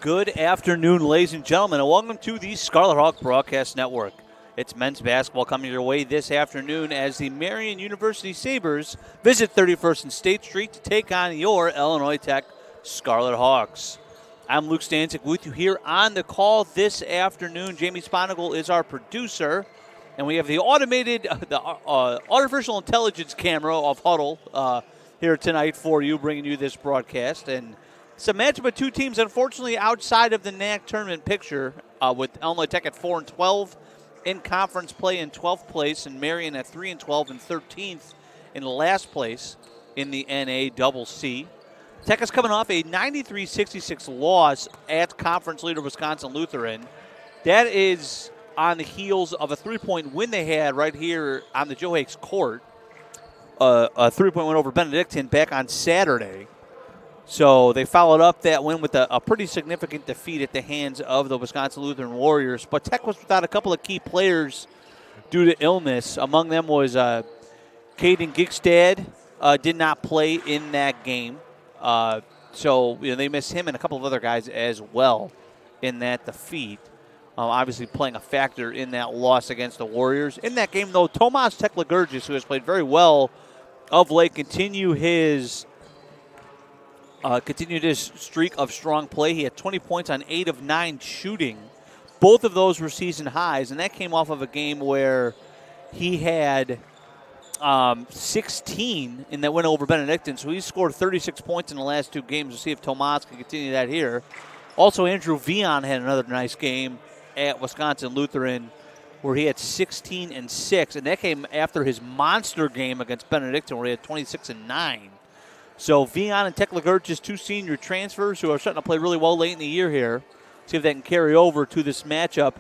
Good afternoon, ladies and gentlemen, and welcome to the Scarlet Hawk Broadcast Network. It's men's basketball coming your way this afternoon as the Marian University Sabres visit 31st and State Street to take on your Illinois Tech Scarlet Hawks. I'm Luke Stanczyk with you here on the call this afternoon. Jamie Sponigal is our producer, and we have the artificial intelligence camera of Huddle here tonight for you, bringing you this broadcast. And it's a matchup of two teams, unfortunately, outside of the NAC tournament picture, with Illinois Tech at 4-12 in conference play in 12th place, and Marian at 3-12 and 13th in last place in the NACC. Tech is coming off a 93-66 loss at conference leader Wisconsin Lutheran. That is on the heels of a three-point win they had right here on the Joe Hakes court. A three-point win over Benedictine back on Saturday. So they followed up that win with a pretty significant defeat at the hands of the Wisconsin Lutheran Warriors. But Tech was without a couple of key players due to illness. Among them was Caden Gigstad, did not play in that game. So they missed him and a couple of other guys as well in that defeat. Obviously playing a factor in that loss against the Warriors. In that game, though, Tomas Teklagurgis, who has played very well of late, continued his streak of strong play. He had 20 points on 8 of 9 shooting. Both of those were season highs, and that came off of a game where he had 16 in that win over Benedictine. So he scored 36 points in the last 2 games. We'll see if Tomas can continue that here. Also, Andrew Vion had another nice game at Wisconsin Lutheran where he had 16 and 6, and that came after his monster game against Benedictine where he had 26 and 9. So Vion and Teklagurgis, 2 senior transfers who are starting to play really well late in the year here. See if they can carry over to this matchup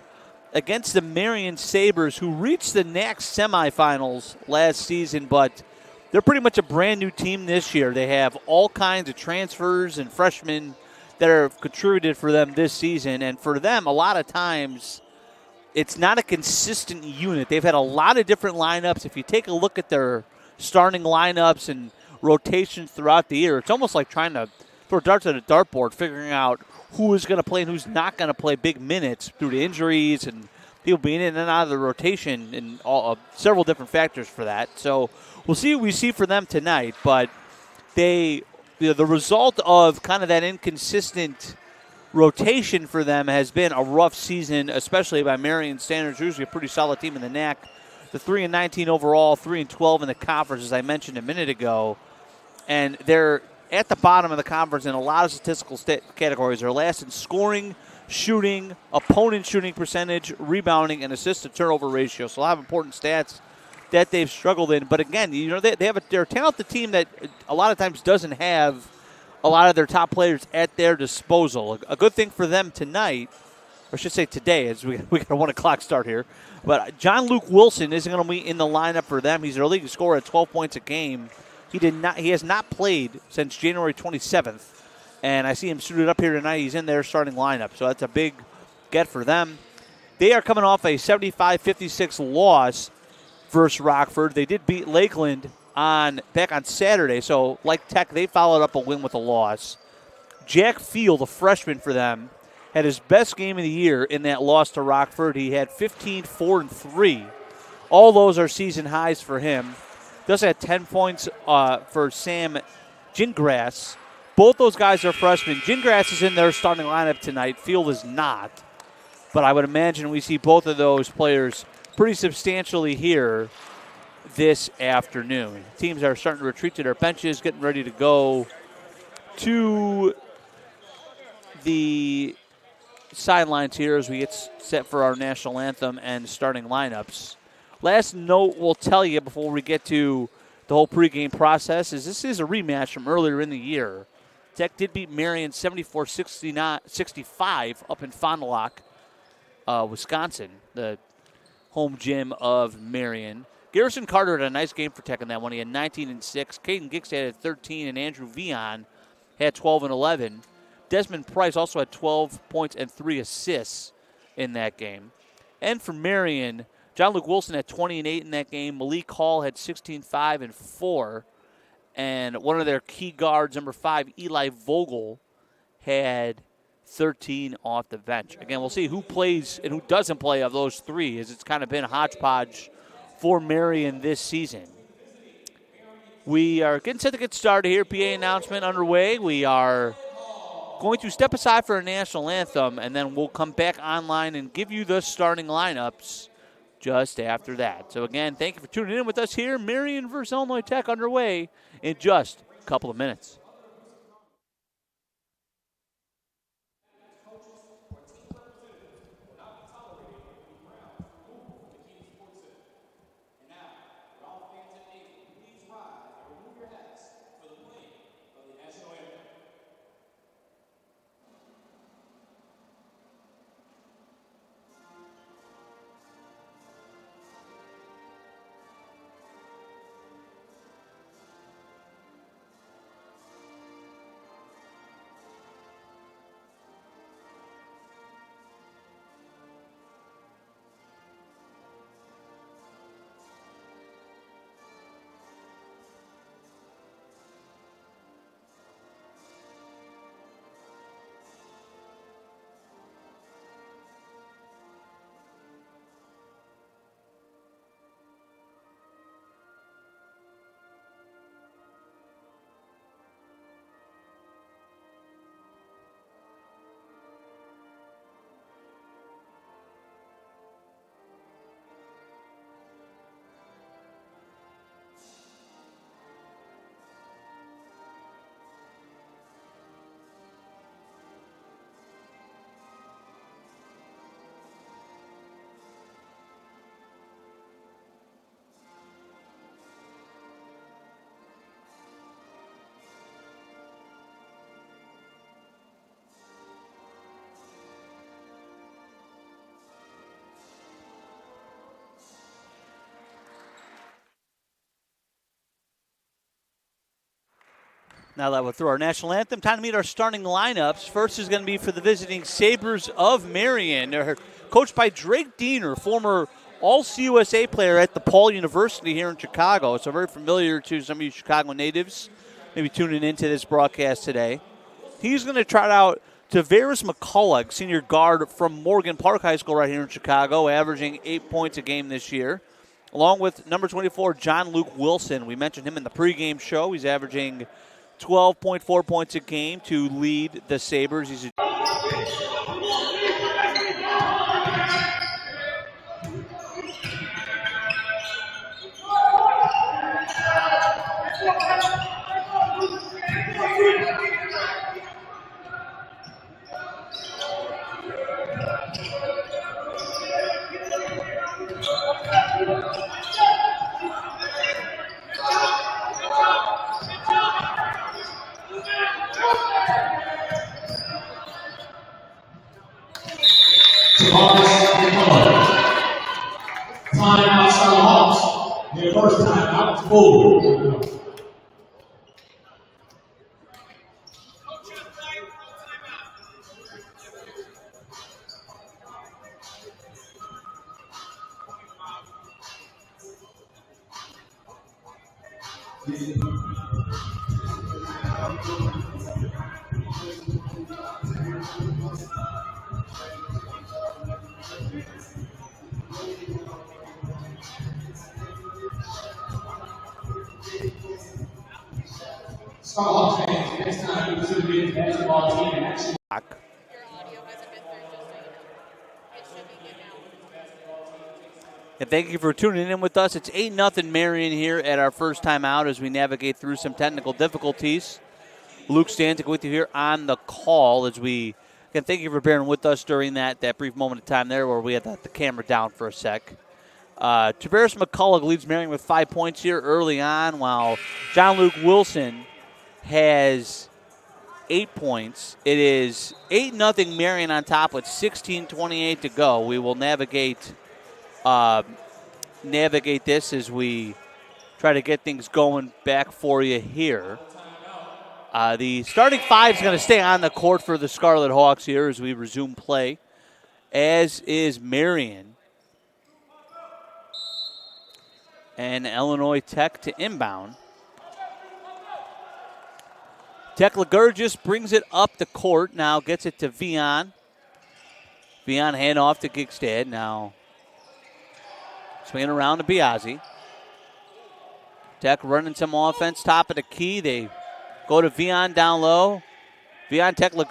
against the Marian Sabres, who reached the NAC semifinals last season, but they're pretty much a brand new team this year. They have all kinds of transfers and freshmen that have contributed for them this season. And for them, a lot of times, it's not a consistent unit. They've had a lot of different lineups. If you take a look at their starting lineups and rotations throughout the year, it's almost like trying to throw darts at a dartboard, figuring out who is going to play and who's not going to play big minutes due to injuries and people being in and out of the rotation and several different factors for that. So we'll see what we see for them tonight, but the result of kind of that inconsistent rotation for them has been a rough season, especially by Marian standards. Usually a pretty solid team in the NAC. The 3-19 overall, 3-12 in the conference, as I mentioned a minute ago. And they're at the bottom of the conference in a lot of statistical categories. They're last in scoring, shooting, opponent shooting percentage, rebounding, and assist-to-turnover ratio. So a lot of important stats that they've struggled in. But again, they're a talented team that a lot of times doesn't have a lot of their top players at their disposal. A good thing for them tonight, or I should say today, as we got a 1 o'clock start here. But John Luke Wilson isn't going to be in the lineup for them. He's their leading scorer at 12 points a game. He has not played since January 27th, and I see him suited up here tonight. He's in their starting lineup, so that's a big get for them. They are coming off a 75-56 loss versus Rockford. They did beat Lakeland back on Saturday, so like Tech, they followed up a win with a loss. Jack Field, a freshman for them, had his best game of the year in that loss to Rockford. He had 15, 4, and 3. All those are season highs for him. He also had 10 points for Sam Gingras. Both those guys are freshmen. Gingras is in their starting lineup tonight. Field is not. But I would imagine we see both of those players pretty substantially here this afternoon. Teams are starting to retreat to their benches, getting ready to go to the sidelines here as we get set for our national anthem and starting lineups. Last note we'll tell you before we get to the whole pregame process is this is a rematch from earlier in the year. Tech did beat Marian 74-65 up in Fond du Lac, Wisconsin, the home gym of Marian. Garrison Carter had a nice game for Tech in that one. He had 19 and 6. Caden Gigstad had 13, and Andrew Vion had 12 and 11. Desmond Price also had 12 points and 3 assists in that game. And for Marian, John Luke Wilson had 20 and 8 in that game. Malik Hall had 16, 5, and 4. And one of their key guards, number 5, Eli Vogel, had 13 off the bench. Again, we'll see who plays and who doesn't play of those three, as it's kind of been a hodgepodge for Marian this season. We are getting set to get started here. PA announcement underway. We are going to step aside for a national anthem, and then we'll come back online and give you the starting lineups just after that. So, again, thank you for tuning in with us here. Marian versus Illinois Tech underway in just a couple of minutes. Now that we're through our national anthem, time to meet our starting lineups. First is going to be for the visiting Sabres of Marian. They're coached by Drake Diener, former All-CUSA player at DePaul University here in Chicago. So very familiar to some of you Chicago natives, maybe tuning into this broadcast today. He's going to trot out Tavares McCullough, senior guard from Morgan Park High School right here in Chicago, averaging 8 points a game this year. Along with number 24, John Luke Wilson. We mentioned him in the pregame show. He's averaging 12.4 points a game to lead the Sabres. He's Timeout, Hawks. Their first timeout, full. Hawks fans, next time you see the men's basketball team in action. And thank you for tuning in with us. It's 8-0 Marian here at our first time out as we navigate through some technical difficulties. Luke Stantic with you here on the call as we, again, thank you for bearing with us during that brief moment of time there where we had the camera down for a sec. Tavares McCullough leads Marian with 5 points here early on, while John Luke Wilson has 8 points. It is 8-0 Marian on top with 16:28 to go. We will navigate this as we try to get things going back for you here. The starting five is going to stay on the court for the Scarlet Hawks here as we resume play, as is Marian. And Illinois Tech to inbound. Tekla brings it up the court. Now gets it to Vian. Vian hand off to Gigstad. Now swinging around to Biazzi. Tech running some offense, top of the key. They go to Vian down low. Vian Tekla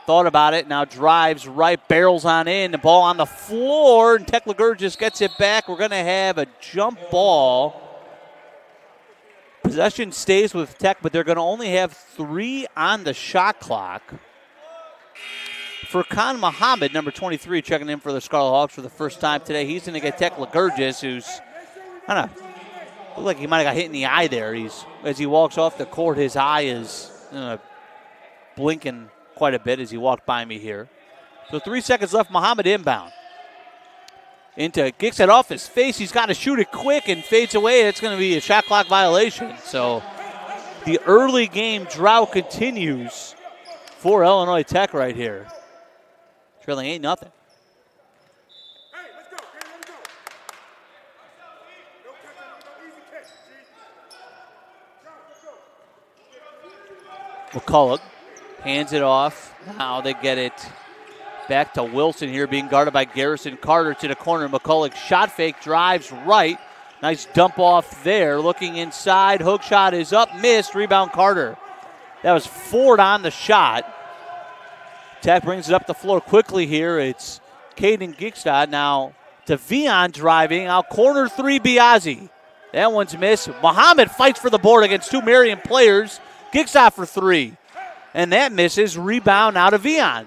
thought about it. Now drives right, barrels on in. The ball on the floor, and Tekla gets it back. We're going to have a jump ball. Possession stays with Tech, but they're going to only have 3 on the shot clock. Furkan Muhammad, number 23, checking in for the Scarlet Hawks for the first time today. He's going to get Tekla who's kind of looked like he might have got hit in the eye there. As he walks off the court, his eye is blinking quite a bit as he walked by me here. So 3 seconds left. Muhammad inbound. Into Gigstad off his face. He's got to shoot it quick and fades away. It's going to be a shot clock violation. So the early game drought continues for Illinois Tech right here. Trailing 8-0. McCullough hands it off. Now they get it back to Wilson here, being guarded by Garrison Carter to the corner. McCullough shot fake, drives right. Nice dump off there. Looking inside. Hook shot is up, missed. Rebound Carter. That was Ford on the shot. Tech brings it up the floor quickly here. It's Caden Gigstad now to Vian driving. Out corner 3, Biazzi. That one's missed. Muhammad fights for the board against 2 Marian players. Gigstad for 3. And that misses. Rebound now to Vian.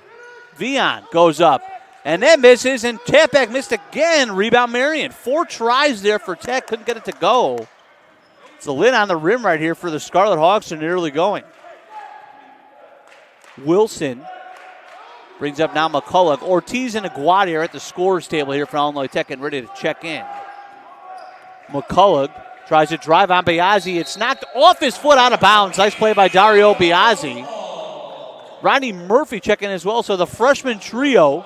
Vian goes up. And that misses. And tap back missed again. Rebound Marian. 4 tries there for Tech. Couldn't get it to go. It's a lid on the rim right here for the Scarlet Hawks in the early going. Wilson brings up now McCullough. Ortiz and Aguadi are at the scorer's table here for Illinois Tech getting ready to check in. McCullough tries to drive on Biazzi. It's knocked off his foot out of bounds. Nice play by Dario Biazzi. Rodney Murphy checking as well. So the freshman trio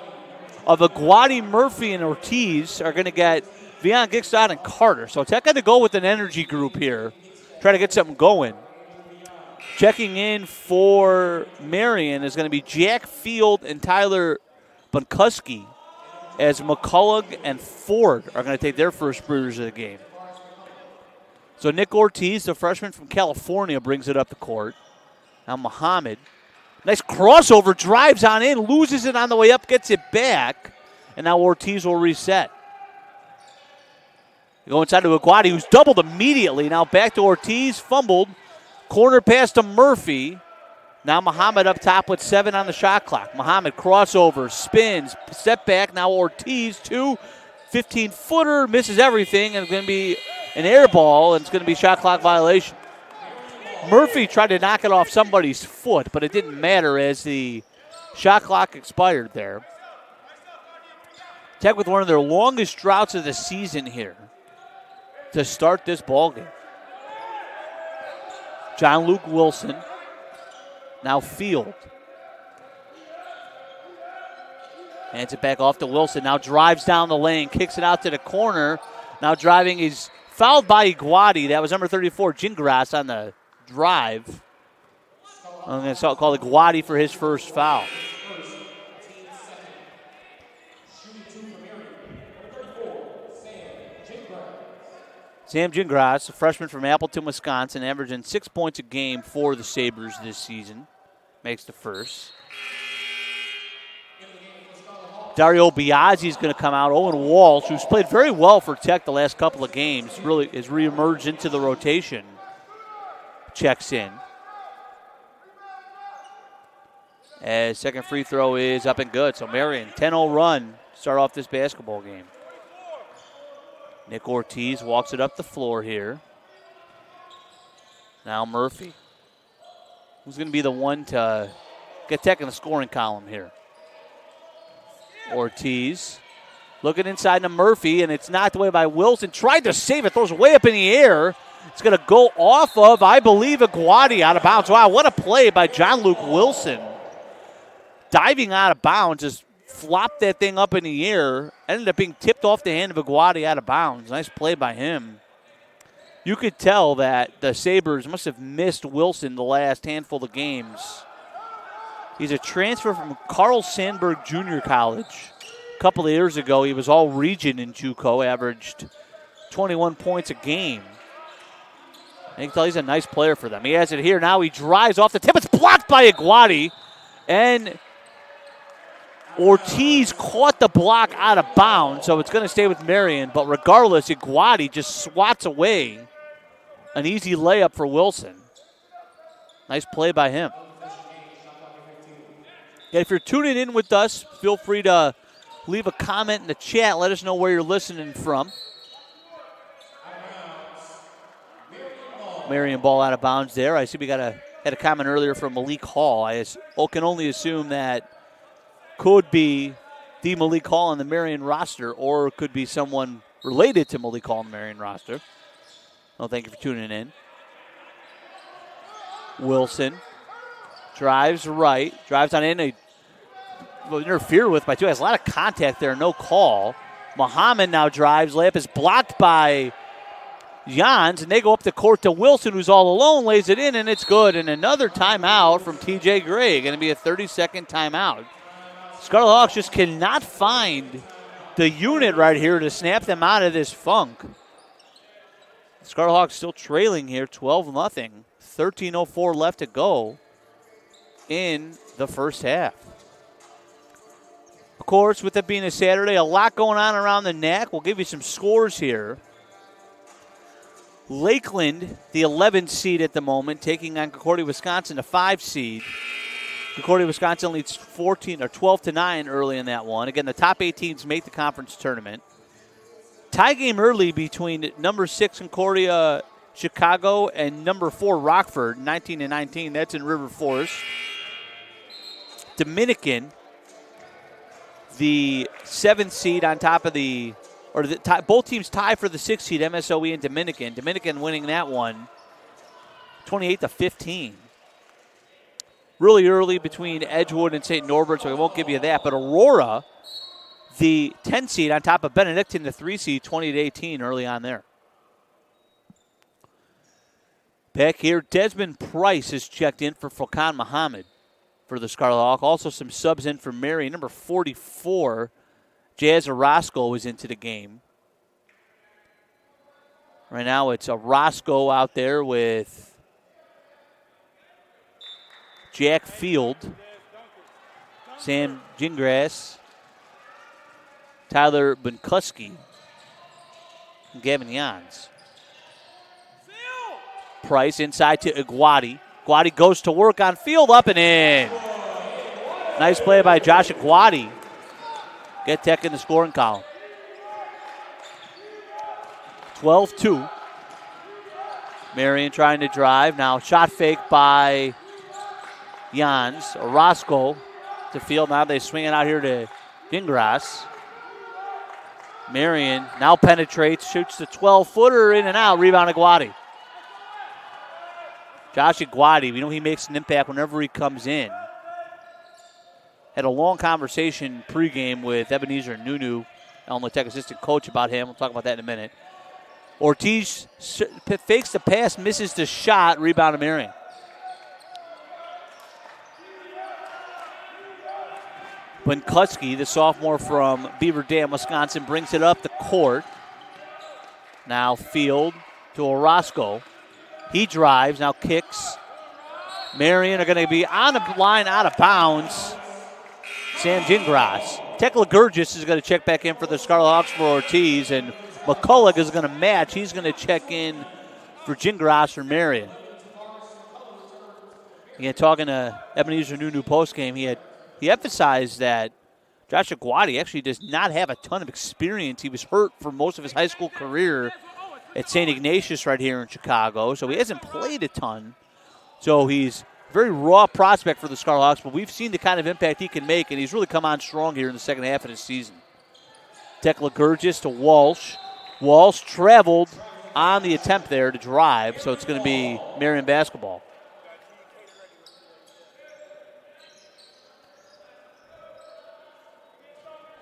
of Aguadi, Murphy, and Ortiz are going to get Vian, Gigstad, and Carter. So Tech had to go with an energy group here. Try to get something going. Checking in for Marian is going to be Jack Field and Tyler Bunkuski, as McCullough and Ford are going to take their first breathers of the game. So Nick Ortiz, the freshman from California, brings it up the court. Now Muhammad. Nice crossover, drives on in, loses it on the way up, gets it back, and now Ortiz will reset. They go inside to Aguadi, who's doubled immediately. Now back to Ortiz, fumbled. Corner pass to Murphy. Now Muhammad up top with 7 on the shot clock. Muhammad crossover, spins, step back. Now Ortiz, 15-footer, misses everything, and it's going to be an air ball, and it's going to be shot clock violation. Murphy tried to knock it off somebody's foot, but it didn't matter as the shot clock expired there. Tech with one of their longest droughts of the season here to start this ball game. John Luke Wilson. Now Field. Hands it back off to Wilson. Now drives down the lane. Kicks it out to the corner. Now driving. He's fouled by Aguadi. That was number 34, Gingras, on the drive. I'm going to call Aguadi for his first foul. Sam Gingras, a freshman from Appleton, Wisconsin, averaging 6 points a game for the Sabres this season. Makes the first. Dario Biazzi is going to come out. Owen Walsh, who's played very well for Tech the last couple of games, really has reemerged into the rotation. Checks in. As second free throw is up and good. So Marian, 10-0 run to start off this basketball game. Nick Ortiz walks it up the floor here. Now Murphy. Who's going to be the one to get Tech in the scoring column here? Ortiz looking inside to Murphy, and it's knocked away by Wilson. Tried to save it, throws it way up in the air. It's going to go off of, I believe, Aguadi out of bounds. Wow, what a play by John Luke Wilson. Diving out of bounds, just flopped that thing up in the air. Ended up being tipped off the hand of Aguadi out of bounds. Nice play by him. you could tell that the Sabres must have missed Wilson the last handful of games. He's a transfer from Carl Sandburg Junior College. A couple of years ago, he was all region in JUCO, averaged 21 points a game. I can tell he's a nice player for them. He has it here. Now he drives off the tip. It's blocked by Iguati. And Ortiz caught the block out of bounds, so it's going to stay with Marian. But regardless, Iguati just swats away an easy layup for Wilson. Nice play by him. And if you're tuning in with us, feel free to leave a comment in the chat. Let us know where you're listening from. Marian ball out of bounds there. I see we had a comment earlier from Malik Hall. I can only assume that could be the Malik Hall on the Marian roster, or could be someone related to Malik Hall on the Marian roster. Well, thank you for tuning in. Wilson drives right, drives on in, interfered with by two. Has a lot of contact there, no call. Muhammad now drives, layup is blocked by Jans, and they go up the court to Wilson, who's all alone, lays it in, and it's good. And another timeout from TJ Gray, going to be a 30-second timeout. Scarlet Hawks just cannot find the unit right here to snap them out of this funk. Scarlet Hawks still trailing here, 12-0. 13:04 left to go in the first half. Of course, with it being a Saturday, a lot going on around the NAC. We'll give you some scores here. Lakeland, the 11th seed at the moment, taking on Concordia, Wisconsin, the 5 seed. Concordia, Wisconsin leads 12-9 early in that one. Again, the top 8 teams make the conference tournament. Tie game early between number 6 Concordia, Chicago, and number 4 Rockford, 19-19. That's in River Forest. Dominican, the 7th seed on top of both teams tie for the 6th seed, MSOE and Dominican. Dominican winning that one 28-15. Really early between Edgewood and St. Norbert, so I won't give you that. But Aurora, the 10 seed on top of Benedictine, the 3 seed, 20-18 early on there. Back here, Desmond Price is checked in for Furkan Muhammad for the Scarlet Hawk. Also some subs in for Marian. Number 44, Jazz Orozco is into the game. Right now it's Orozco out there with Jack Field, Sam Gingras, Tyler Bunkuski, and Gavin Jans. Price inside to Iguati. Iguati goes to work on Field, up and in. Nice play by Josh Iguati. Get Tech in the scoring column. 12-2. Marian trying to drive. Now shot fake by Jans. Orozco to Field. Now they swing it out here to Gingras. Marian now penetrates, shoots the 12-footer in and out. Rebound Iguati. Josh Iguati, we know he makes an impact whenever he comes in. Had a long conversation pregame with Ebenezer Nunu, Elmwood Tech assistant coach, about him. We'll talk about that in a minute. Ortiz fakes the pass, misses the shot. Rebound to Marian. Bunkuski, the sophomore from Beaver Dam, Wisconsin, brings it up the court. Now Field to Orozco. He drives, now kicks. Marian are going to be on the line out of bounds. Sam Gingras. Tekla Gurgis is going to check back in for the Scarlet Hawks for Ortiz, and McCulloch is going to match. He's going to check in for Gingras for Marian. Again, talking to Ebenezer Nunu postgame, he emphasized that Josh Iguati actually does not have a ton of experience. He was hurt for most of his high school career at St. Ignatius right here in Chicago, so he hasn't played a ton. So he's a very raw prospect for the Scarlet Hawks, but we've seen the kind of impact he can make, and he's really come on strong here in the second half of the season. Tekla Gurgis to Walsh. Walsh traveled on the attempt there to drive, so it's going to be Marian basketball.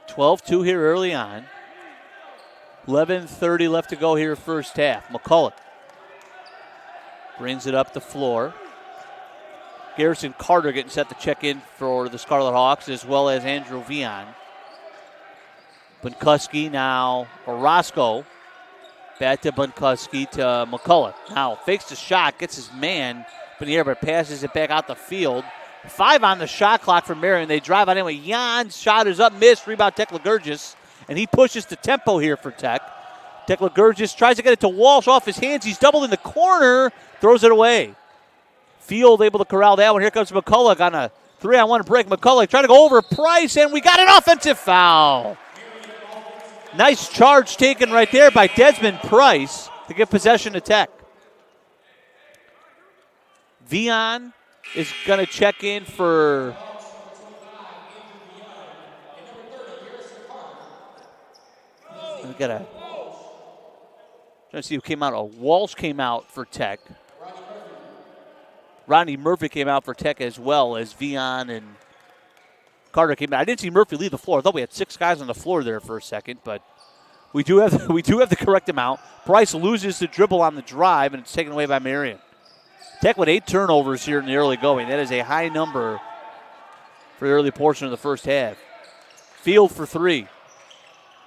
(12-2) here early on. 11:30 left to go here first half. McCulloch Brings it up the floor. Garrison Carter getting set to check in for the Scarlet Hawks, as well as Andrew Vian. Bunkuski now, Orozco. Back to Bunkuski to McCullough. Now fakes the shot, gets his man up in the air, but passes it back out the field. 5 on the shot clock for Marian. They drive on anyway. Jan's shot is up, missed. Rebound Tech Legurgis. And he pushes the tempo here for Tech. Tech Legurgis tries to get it to Walsh off his hands. He's doubled in the corner, throws it away. Field able to corral that one. Here comes McCullough on a 3-on-1 break. McCullough trying to go over Price, and we got an offensive foul. Nice charge taken right there by Desmond Price to give possession to Tech. Vian is going to check in for trying to see who came out. Walsh came out for Tech. Rodney Murphy came out for Tech, as well as Vian and Carter came out. I didn't see Murphy leave the floor. I thought we had 6 guys on the floor there for a second, but we do have the correct amount. Price loses the dribble on the drive, and it's taken away by Marian. Tech with 8 turnovers here in the early going. That is a high number for the early portion of the first half. Field for 3.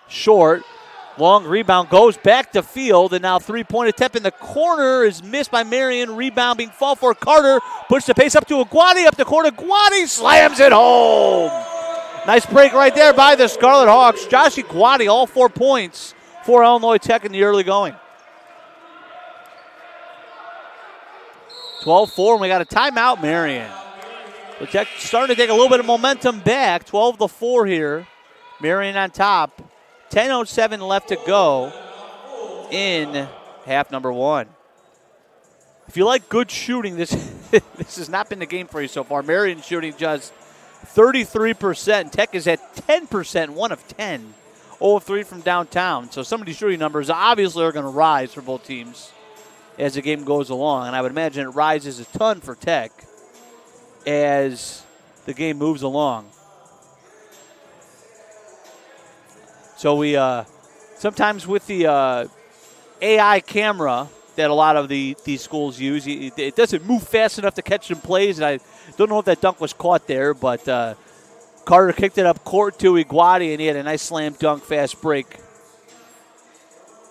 Short. Long rebound goes back to Field, and now 3-point attempt in the corner is missed by Marian. Rebound being fall for Carter. Push the pace up to Aguadi, up the court. Aguadi slams it home. Nice break right there by the Scarlet Hawks. Josh Aguadi, all 4 points for Illinois Tech in the early going. 12-4, and we got a timeout, Marian. So Tech starting to take a little bit of momentum back. 12-4 here. Marian on top. 10:07 left to go in half number 1. If you like good shooting, this has not been the game for you so far. Marian shooting just 33%. Tech is at 10%, 1 of 10. 0 of 3 from downtown. So some of these shooting numbers obviously are going to rise for both teams as the game goes along. And I would imagine it rises a ton for Tech as the game moves along. So we sometimes with the AI camera that a lot of these schools use, it doesn't move fast enough to catch some plays. And I don't know if that dunk was caught there, but Carter kicked it up court to Aguadi, and he had a nice slam dunk fast break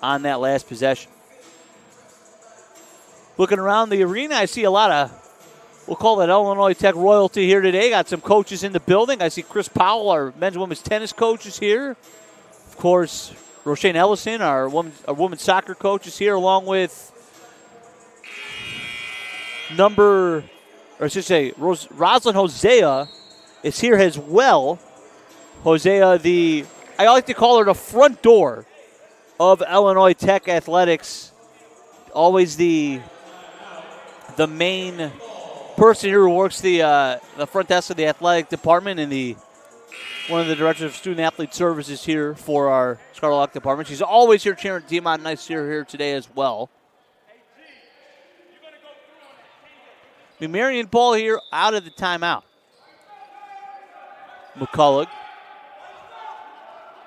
on that last possession. Looking around the arena, I see a lot of, we'll call it Illinois Tech royalty here today. Got some coaches in the building. I see Chris Powell, our men's and women's tennis coach, is here. Of course, Roshane Ellison, our women's soccer coach, is here, along with Rosalind Hosea is here as well. Hosea, I like to call her the front door of Illinois Tech athletics. Always the main person here who works the front desk of the athletic department and one of the directors of student athlete services here for our Scarlet Hawk department. She's always here cheering the team on. Nice to see her here today as well. The Marian ball here out of the timeout. McCullough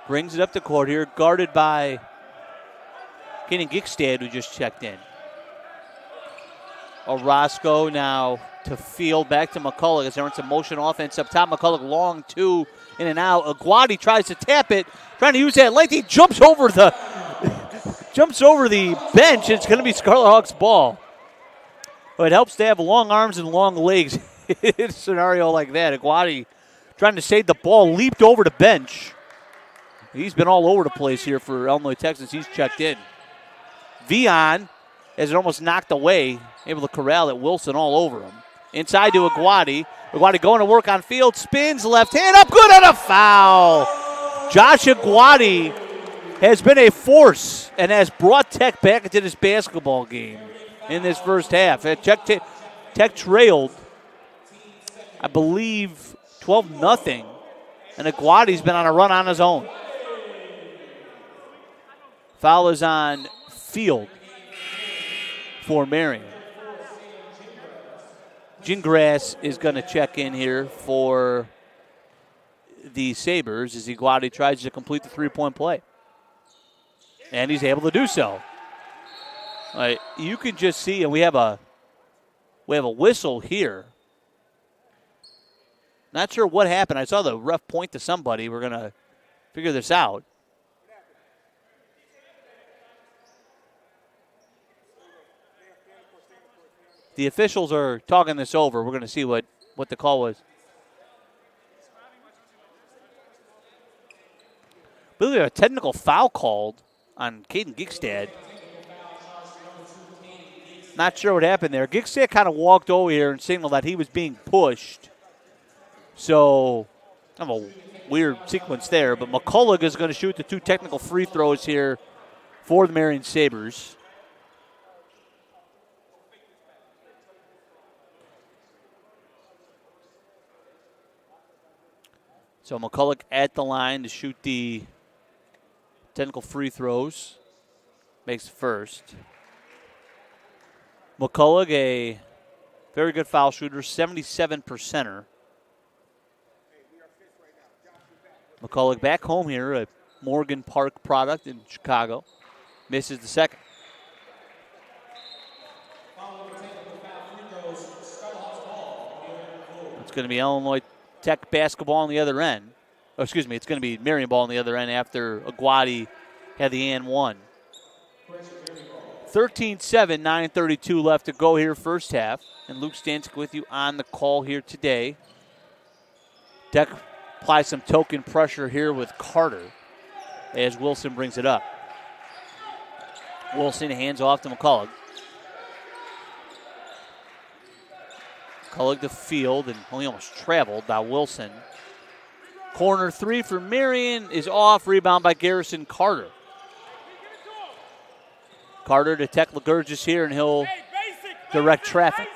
brings it up the court here, guarded by Kenan Gikstad, who just checked in. Orozco now to Field, back to McCullough as they're in some motion offense up top. McCullough long 2 in and out. Aguadi tries to tap it, trying to use that length. He jumps over the bench. It's going to be Scarlet Hawks ball. But it helps to have long arms and long legs in a scenario like that. Aguadi trying to save the ball, leaped over the bench. He's been all over the place here for Illinois Tech since he's checked in. Vian has it almost knocked away, able to corral it. Wilson all over him. Inside to Aguadi. Aguadi going to work on Field, spins, left hand up, good on a foul. Josh Aguadi has been a force and has brought Tech back into this basketball game in this first half. Tech trailed, I believe, 12-0, and Aguadi's been on a run on his own. Foul is on Field for Marian. Gingras is going to check in here for the Sabres as Aguadi tries to complete the 3-point play. And he's able to do so. You can just see, and we have a We have a whistle here. Not sure what happened. I saw the ref point to somebody. We're going to figure this out. The officials are talking this over. We're going to see what the call was. I believe we have a technical foul called on Caden Gigstad. Not sure what happened there. Gigstad kind of walked over here and signaled that he was being pushed. So, kind of a weird sequence there. But McCullough is going to shoot the 2 technical free throws here for the Marian Sabres. So McCullough at the line to shoot the technical free throws. Makes the first. McCullough, a very good foul shooter, 77%er. McCullough back home here, a Morgan Park product in Chicago. Misses the second. It's going to be Illinois Tech basketball on the other end. Oh, excuse me, it's going to be Marian ball on the other end after Aguadi had the and one. 13-7, 9:32 left to go here first half. And Luke Stancic with you on the call here today. Tech applies some token pressure here with Carter as Wilson brings it up. Wilson hands off to McCullough. McCullough to field and only almost traveled by Wilson. Corner 3 for Marian is off. Rebound by Garrison Carter. Carter to Tech Ligurgis here, and he'll direct traffic.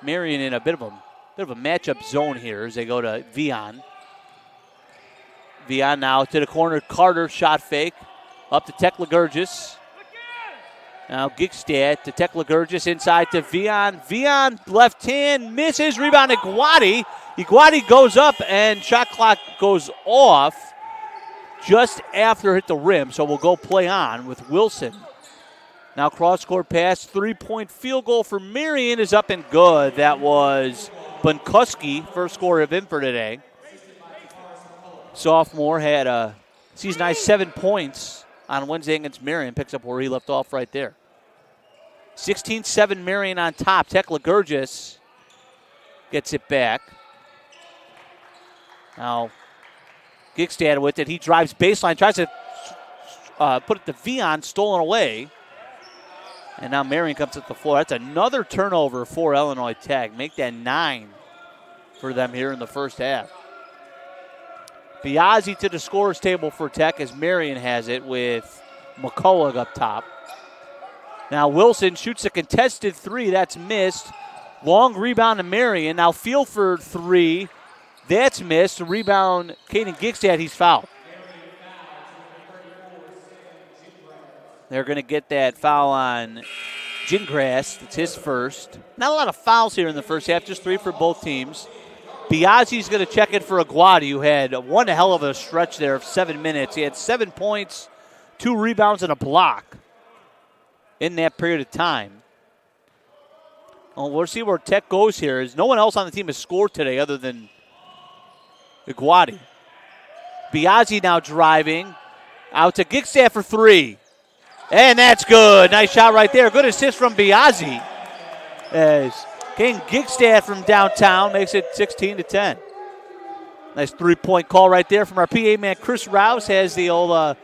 Marian in a bit of a matchup zone here as they go to Vian. Vian now to the corner. Carter shot fake up to Tech Ligurgis. Now Gigstad to Tech Ligurgis inside to Vian. Vian left hand misses. Rebound Iguati. Iguati goes up and shot clock goes off just after it hit the rim. So we'll go play on with Wilson. Now cross-court pass, 3-point field goal for Marian is up and good. That was Bunkuski, first scorer of him for today. Sophomore had a season-high 7 points on Wednesday against Marian. Picks up where he left off right there. 16-7 Marian on top. Tech Ligurgis gets it back. Now Gigstad with it. He drives baseline, tries to put it to Vian, stolen away. And now Marian comes to the floor. That's another turnover for Illinois Tech. Make that 9 for them here in the first half. Biazzi to the scorer's table for Tech as Marian has it with McCullough up top. Now Wilson shoots a contested 3. That's missed. Long rebound to Marian. Now field for 3. That's missed. Rebound, Caden Gigstad. He's fouled. They're going to get that foul on Gingras. It's his first. Not a lot of fouls here in the first half, just 3 for both teams. Biazzi's going to check it for Aguadi, who had one hell of a stretch there of 7 minutes. He had 7 points, 2 rebounds, and a block in that period of time. Well, we'll see where Tech goes here. As no one else on the team has scored today other than Aguadi. Biazzi now driving out to Gigstad for 3. And that's good. Nice shot right there. Good assist from Biazzi. As King Gigstad from downtown makes it 16-10. Nice 3-point call right there from our PA man. Chris Rouse has the old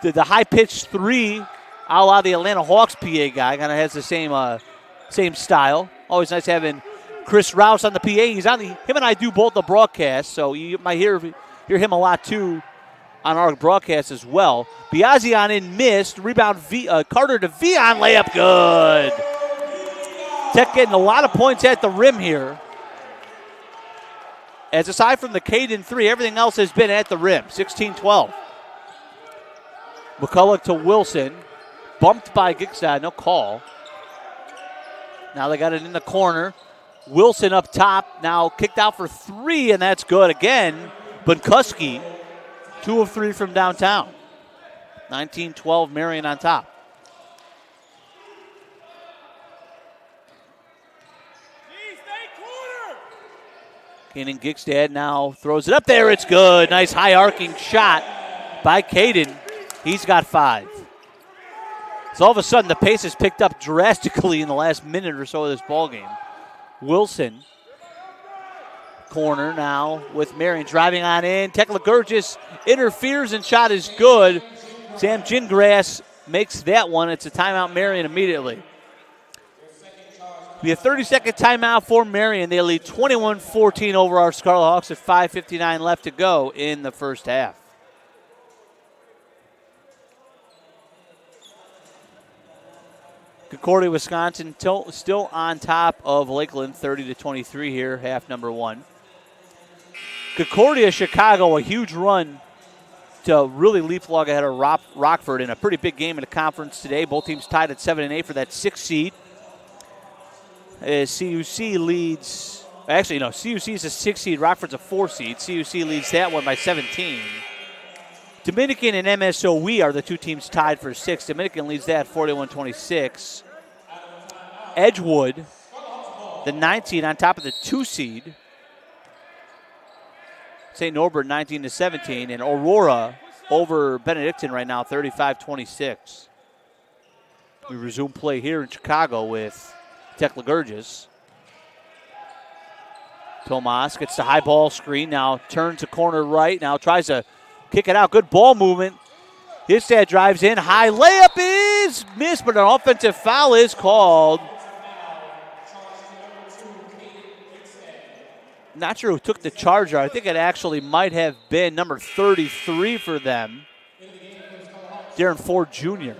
the high-pitched 3 a la the Atlanta Hawks PA guy. Kind of has the same style. Always nice having Chris Rouse on the PA. Him and I do both the broadcast, so you might hear him a lot too on our broadcast as well. Biazzi on in, missed. Rebound Carter to Vian, layup good. Tech getting a lot of points at the rim here. As aside from the Caden 3, everything else has been at the rim. 16-12. McCullough to Wilson. Bumped by Gigstad, no call. Now they got it in the corner. Wilson up top, now kicked out for 3, and that's good again. Bunkuski, 2 of 3 from downtown. 19-12, Marian on top. Kanan Gigstad now throws it up there. It's good. Nice high arcing shot by Caden. He's got 5. So all of a sudden the pace has picked up drastically in the last minute or so of this ball game. Wilson, corner now with Marian driving on in. Tekla Gurgis interferes and shot is good. Sam Gingras makes that one. It's a timeout Marian immediately. Be a 30-second timeout for Marian. They lead 21-14 over our Scarlet Hawks at 5:59 left to go in the first half. Concordia, Wisconsin still on top of Lakeland 30-23 here, half number 1. Concordia, Chicago, a huge run to really leapfrog ahead of Rockford in a pretty big game in the conference today. Both teams tied at 7 and 8 for that 6th seed. CUC leads, actually no, CUC is a 6 seed, Rockford's a 4 seed. CUC leads that one by 17. Dominican and MSOE are the two teams tied for 6. Dominican leads that 41-26. Edgewood, the 9 seed on top of the 2 seed. St. Norbert 19-17, and Aurora over Benedictine right now 35-26. We resume play here in Chicago with Tekla Gurgis. Tomas gets the high ball screen, now turns a corner right, now tries to kick it out. Good ball movement. His dad drives in, high layup is missed, but an offensive foul is called. Not sure who took the charger. I think it actually might have been number 33 for them, Darren Ford Jr.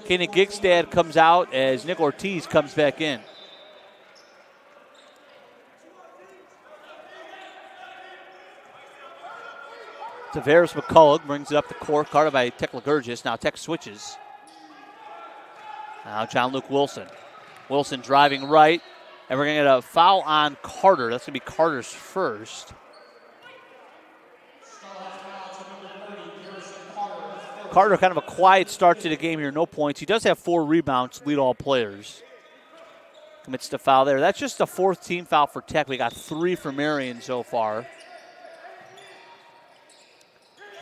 Kanan Gigstad comes out as Nick Ortiz comes back in. Tavares McCullough brings it up the court, guarded by Tekla Gurgis. Now Tech switches. Now John Luke Wilson. Wilson driving right, and we're going to get a foul on Carter. That's going to be Carter's first. Carter, kind of a quiet start to the game here, no points. He does have 4 rebounds to lead all players. Commits the foul there. That's just the 4th team foul for Tech. We got 3 for Marian so far.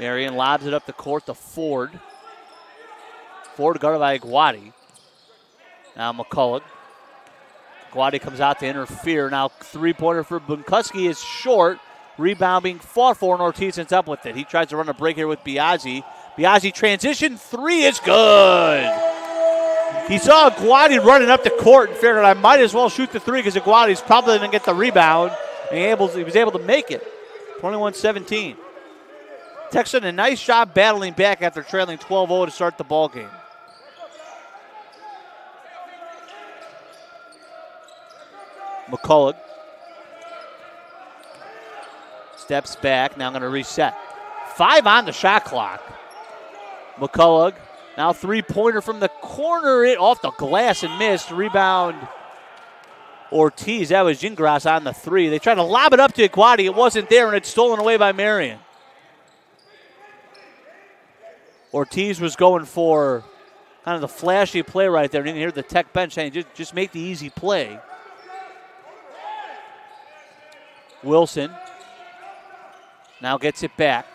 Marian lobs it up the court to Ford. Ford guarded by Aguadi. Now McCullough. Aguadi comes out to interfere. Now 3-pointer for Bunkuski is short. Rebound being fought for, and Ortiz ends up with it. He tries to run a break here with Biazzi. Biazzi transition 3 is good. He saw Aguadi running up the court and figured I might as well shoot the 3 because Aguadi's probably going to get the rebound. And he was able to make it. 21-17. Tech's done a nice job battling back after trailing 12-0 to start the ball game. McCullough steps back. Now going to reset. 5 on the shot clock. McCullough now 3-pointer from the corner. It off the glass and missed. Rebound Ortiz. That was Gingras on the 3. They tried to lob it up to Aguadi. It wasn't there, and it's stolen away by Marian. Ortiz was going for kind of the flashy play right there. And you can hear the Tech bench saying, just make the easy play. Wilson now gets it back.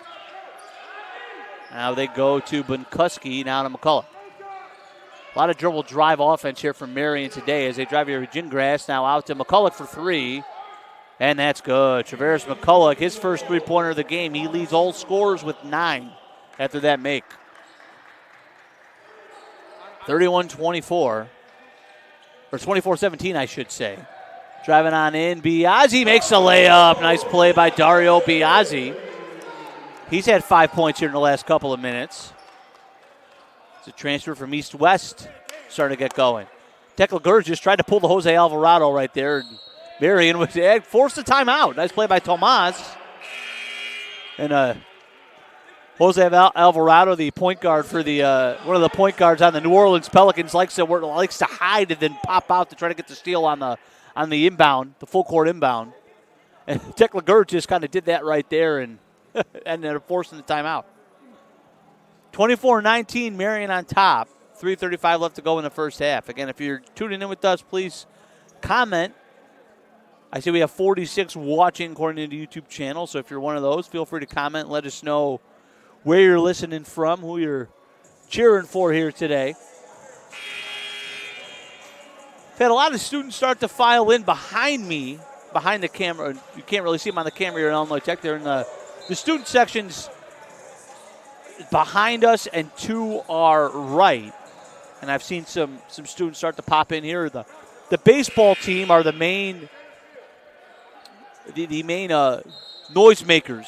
Now they go to Bunkuski, now to McCullough. A lot of dribble drive offense here from Marian today as they drive here with Gingras. Now out to McCullough for 3. And that's good. Tavares McCullough, his first 3-pointer of the game. He leads all scorers with 9 after that make. 31-24. Or 24-17, I should say. Driving on in. Biazzi makes a layup. Nice play by Dario Biazzi. He's had 5 points here in the last couple of minutes. It's a transfer from East-West starting to get going. Tekla Gurgis tried to pull the Jose Alvarado right there. Marian was forced a timeout. Nice play by Tomas. And Jose Alvarado, the point guard for the one of the point guards on the New Orleans Pelicans, likes to hide and then pop out to try to get the steal on the inbound, the full court inbound. And Tekla Gurgis kind of did that right there and ended up forcing the timeout. 24-19, Marian on top. 3:35 left to go in the first half. Again, if you're tuning in with us, please comment I see we have 46 watching according to the YouTube channel, so if you're one of those, feel free to comment and let us know where you're listening from, who you're cheering for here today. We've had a lot of students start to file in behind me, behind the camera. You can't really see them on the camera here at Illinois Tech. They're in the student sections behind us and to our right. And I've seen some students start to pop in here. The baseball team are the main noisemakers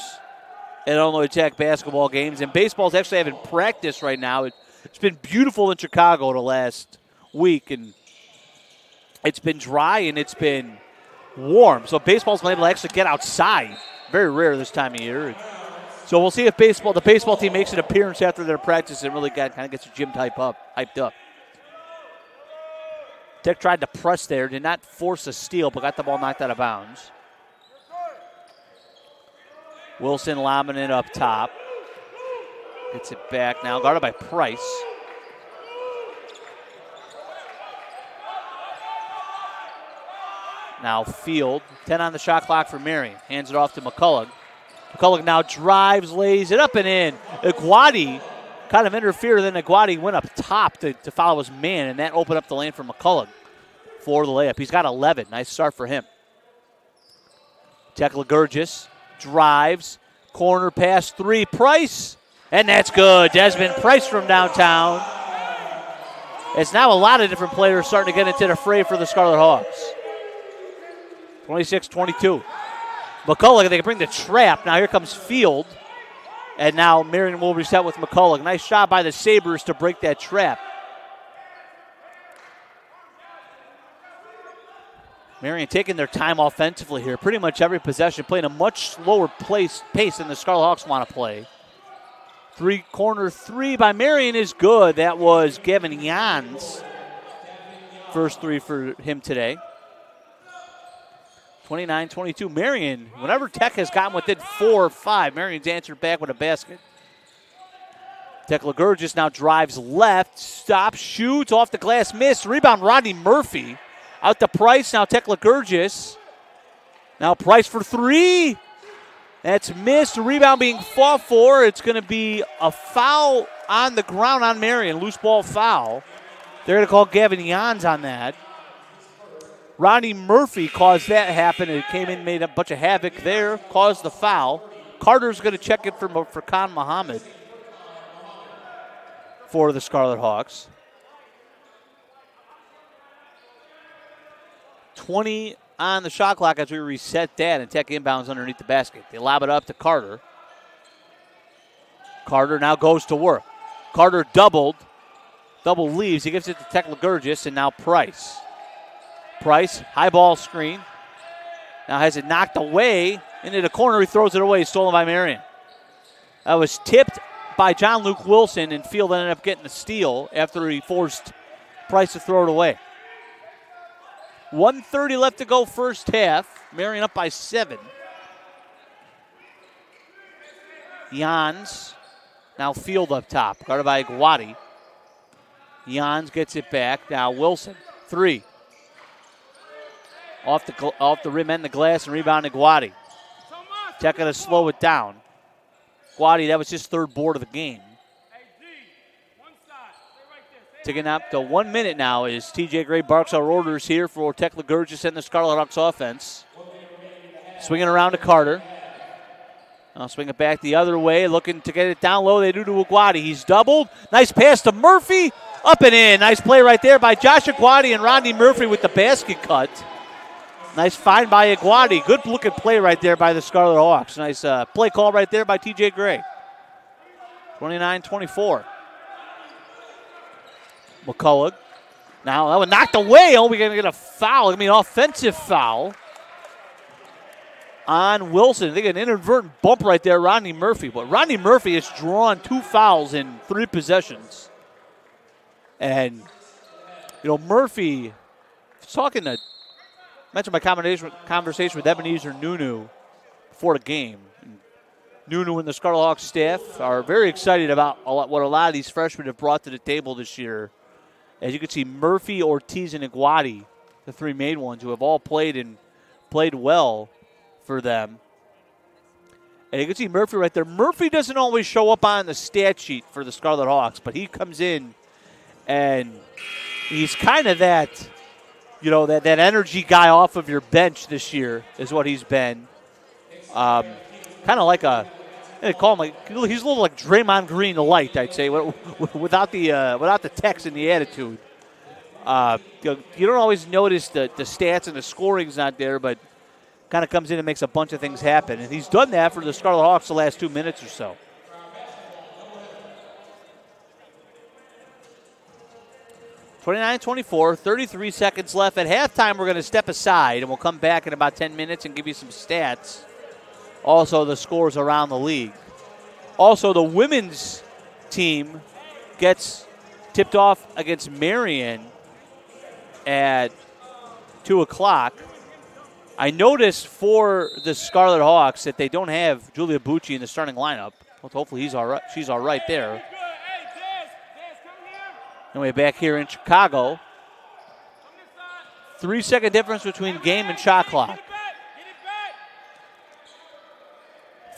at Illinois Tech basketball games. And baseball's actually having practice right now. It's been beautiful in Chicago the last week, and it's been dry and it's been warm. So baseball's been able to actually get outside. Very rare this time of year. So we'll see if the baseball team makes an appearance after their practice and really kind of gets the gym hyped up. Tech tried to press there, did not force a steal, but got the ball knocked out of bounds. Wilson lobbing it up top. Gets it back now, guarded by Price. Now Field, 10 on the shot clock for Marian. Hands it off to McCullough. McCullough now drives, lays it up and in. Iguodala kind of interfered, then Iguodala went up top to follow his man, and that opened up the lane for McCullough for the layup. He's got 11. Nice start for him. Tekla drives, corner pass, three, Price, and that's good. Desmond Price from downtown. It's now a lot of different players starting to get into the fray for the Scarlet Hawks. 26-22. McCullough, they can bring the trap. Now here comes Field. And now Marian will reset with McCullough. Nice shot by the Sabres to break that trap. Marian taking their time offensively here. Pretty much every possession, playing a much slower pace than the Scarlet Hawks want to play. Corner three by Marian is good. That was Gavin Jan's first three for him today. 29-22. Marian, whenever Tech has gotten within 4 or 5, Marian's answered back with a basket. Tekla now drives left, stops, shoots, off the glass, missed. Rebound, Rodney Murphy. Out to Price, now Tekla. Now Price for three. That's missed. Rebound being fought for. It's going to be a foul on the ground on Marian. Loose ball foul. They're going to call Gavin Jans on that. Rodney Murphy caused that happen. It came in, made a bunch of havoc there, caused the foul. Carter's going to check it for Khan Muhammad for the Scarlet Hawks. 20 on the shot clock as we reset that, and Tech inbounds underneath the basket. They lob it up to Carter. Carter now goes to work. Carter double leaves. He gives it to Tekla, and now Price. Price, high ball screen. Now has it knocked away into the corner. He throws it away, stolen by Marian. That was tipped by John Luke Wilson, and Field ended up getting the steal after he forced Price to throw it away. 1:30 left to go first half. Marian up by 7. Jans, now Field up top, guarded by Iguodala. Jans gets it back. Now Wilson, 3. Off the rim and the glass, and rebound Iguodala. Tech going to slow it down. Iguodala, that was his 3rd board of the game. Ticking up to 1 minute now as TJ Gray barks our orders here for Tekla and the Scarlet Hawks offense. Swinging around to Carter. Now swing it back the other way, looking to get it down low. They do to Iguodala. He's doubled. Nice pass to Murphy. Up and in. Nice play right there by Josh Iguodala and Rodney Murphy with the basket cut. Nice find by Iguodala. Good looking play right there by the Scarlet Hawks. Nice play call right there by TJ Gray. 29-24. McCullough. Now that one knocked away. Oh, we're going to get a foul. An offensive foul on Wilson. They get an inadvertent bump right there, Rodney Murphy. But Rodney Murphy has drawn 2 fouls in 3 possessions. And, Murphy, mentioned my conversation with Ebenezer Nunu before the game. And Nunu and the Scarlet Hawks staff are very excited about what a lot of these freshmen have brought to the table this year. As you can see, Murphy, Ortiz, and Iguodala, the 3 main ones, who have all played in played well for them. And you can see Murphy right there. Murphy doesn't always show up on the stat sheet for the Scarlet Hawks, but he comes in and he's kind of that, that energy guy off of your bench this year is what he's been. Kind of like they call him he's a little like Draymond Green light, I'd say, without the text and the attitude. You don't always notice the stats and the scoring's not there, but kind of comes in and makes a bunch of things happen. And he's done that for the Scarlet Hawks the last 2 minutes or so. 29-24, 33 seconds left. At halftime, we're going to step aside, and we'll come back in about 10 minutes and give you some stats. Also, the scores around the league. Also, the women's team gets tipped off against Marian at 2 o'clock. I noticed for the Scarlet Hawks that they don't have Julia Bucci in the starting lineup. Well, hopefully he's all right. She's all right there. Anyway, back here in Chicago, 3-second difference between game and shot clock.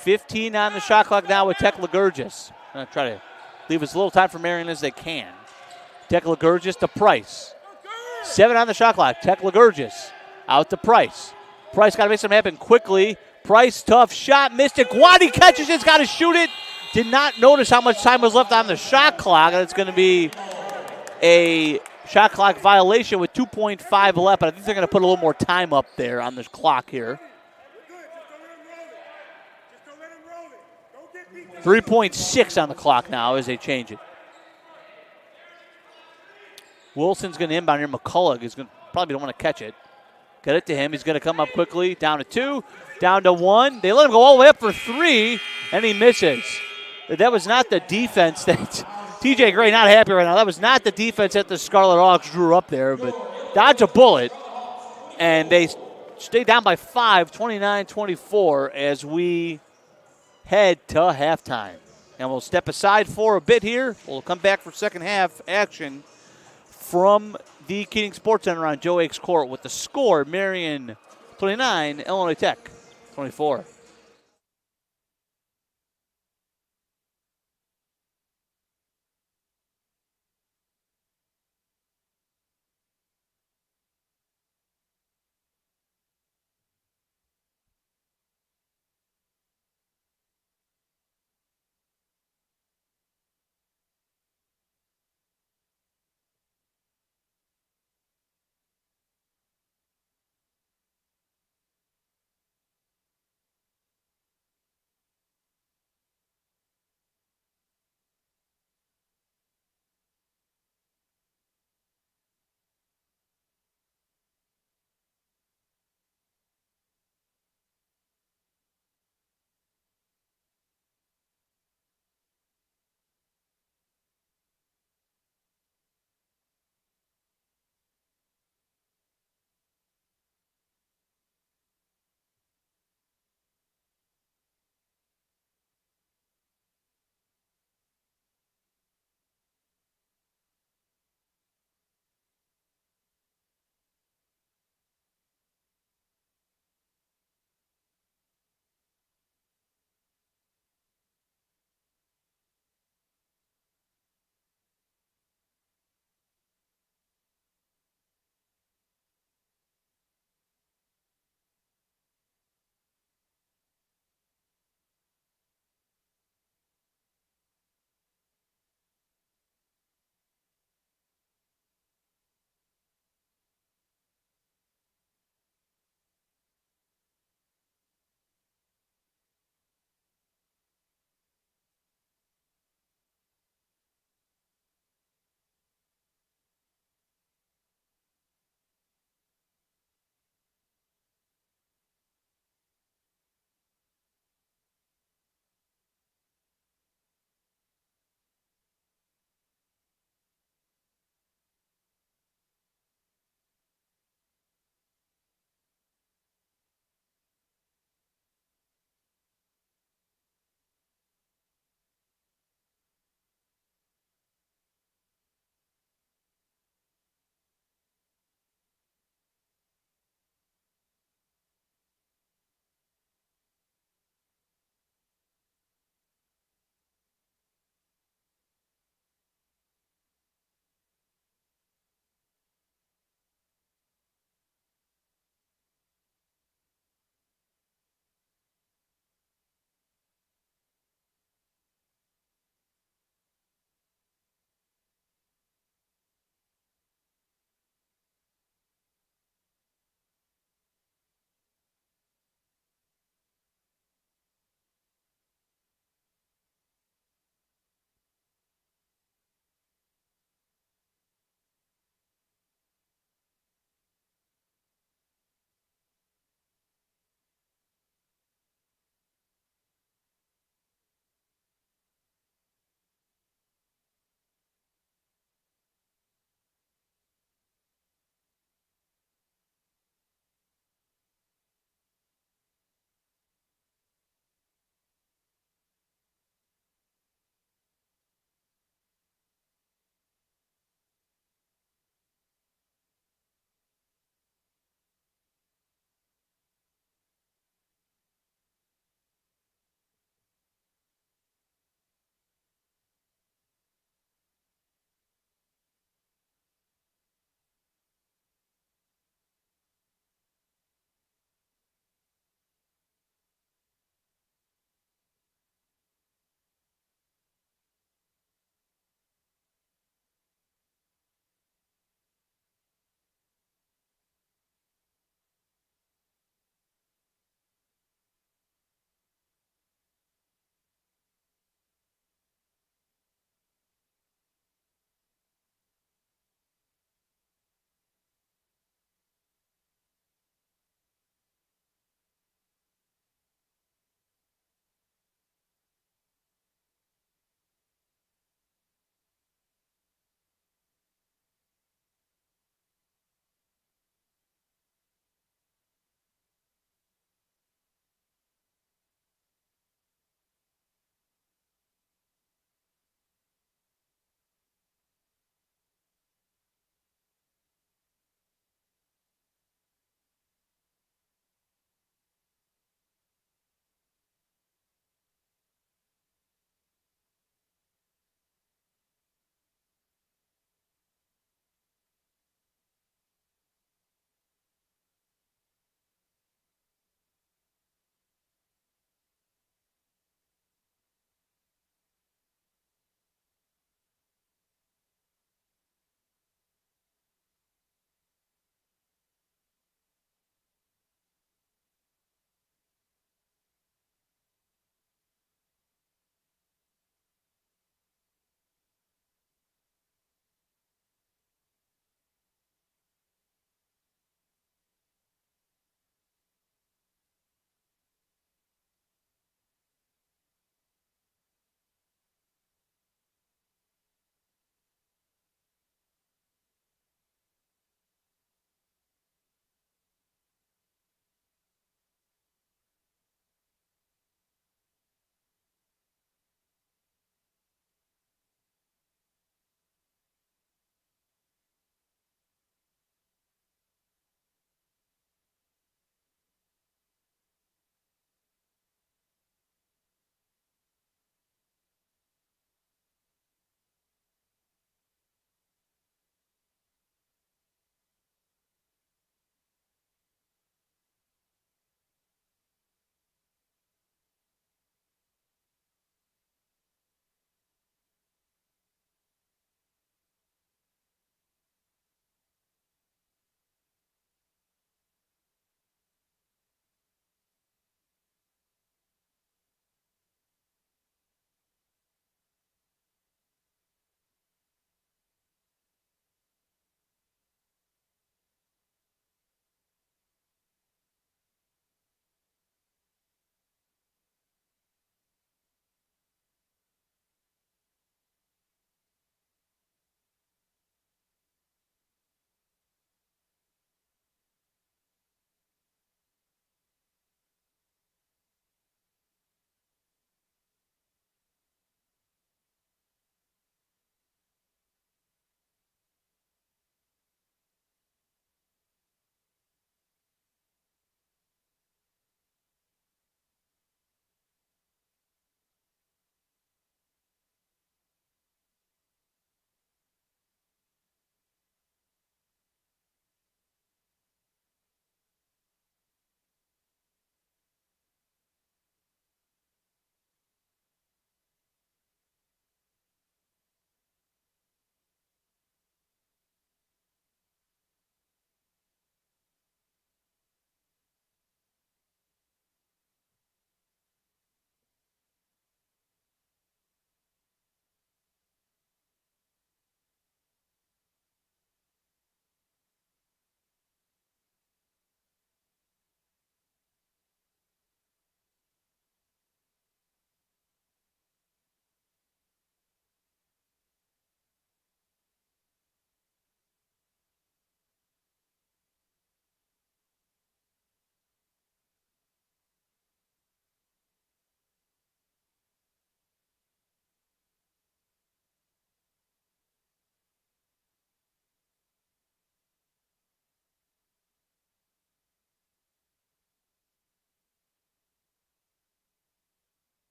15 on the shot clock now with Tekla Gurgis. I'm going to try to leave as little time for Marian as they can. Tekla Gurgis to Price. 7 on the shot clock. Tekla Gurgis out to Price. Price got to make something happen quickly. Price, tough shot, missed it. Guadi catches it, has got to shoot it. Did not notice how much time was left on the shot clock, and it's going to be a shot clock violation with 2.5 left, but I think they're going to put a little more time up there on the clock here. 3.6 on the clock now as they change it. Wilson's going to inbound here. McCullough is going to probably don't want to catch it. Get it to him. He's going to come up quickly. Down to 2. Down to 1. They let him go all the way up for 3, and he misses. That was not the defense that TJ Gray not happy right now. That was not the defense that the Scarlet Hawks drew up there, but dodge a bullet. And they stay down by 5, 29-24 as we head to halftime. And we'll step aside for a bit here. We'll come back for second half action from the Keating Sports Center on Joe Akes Court with the score, Marian 29, Illinois Tech 24.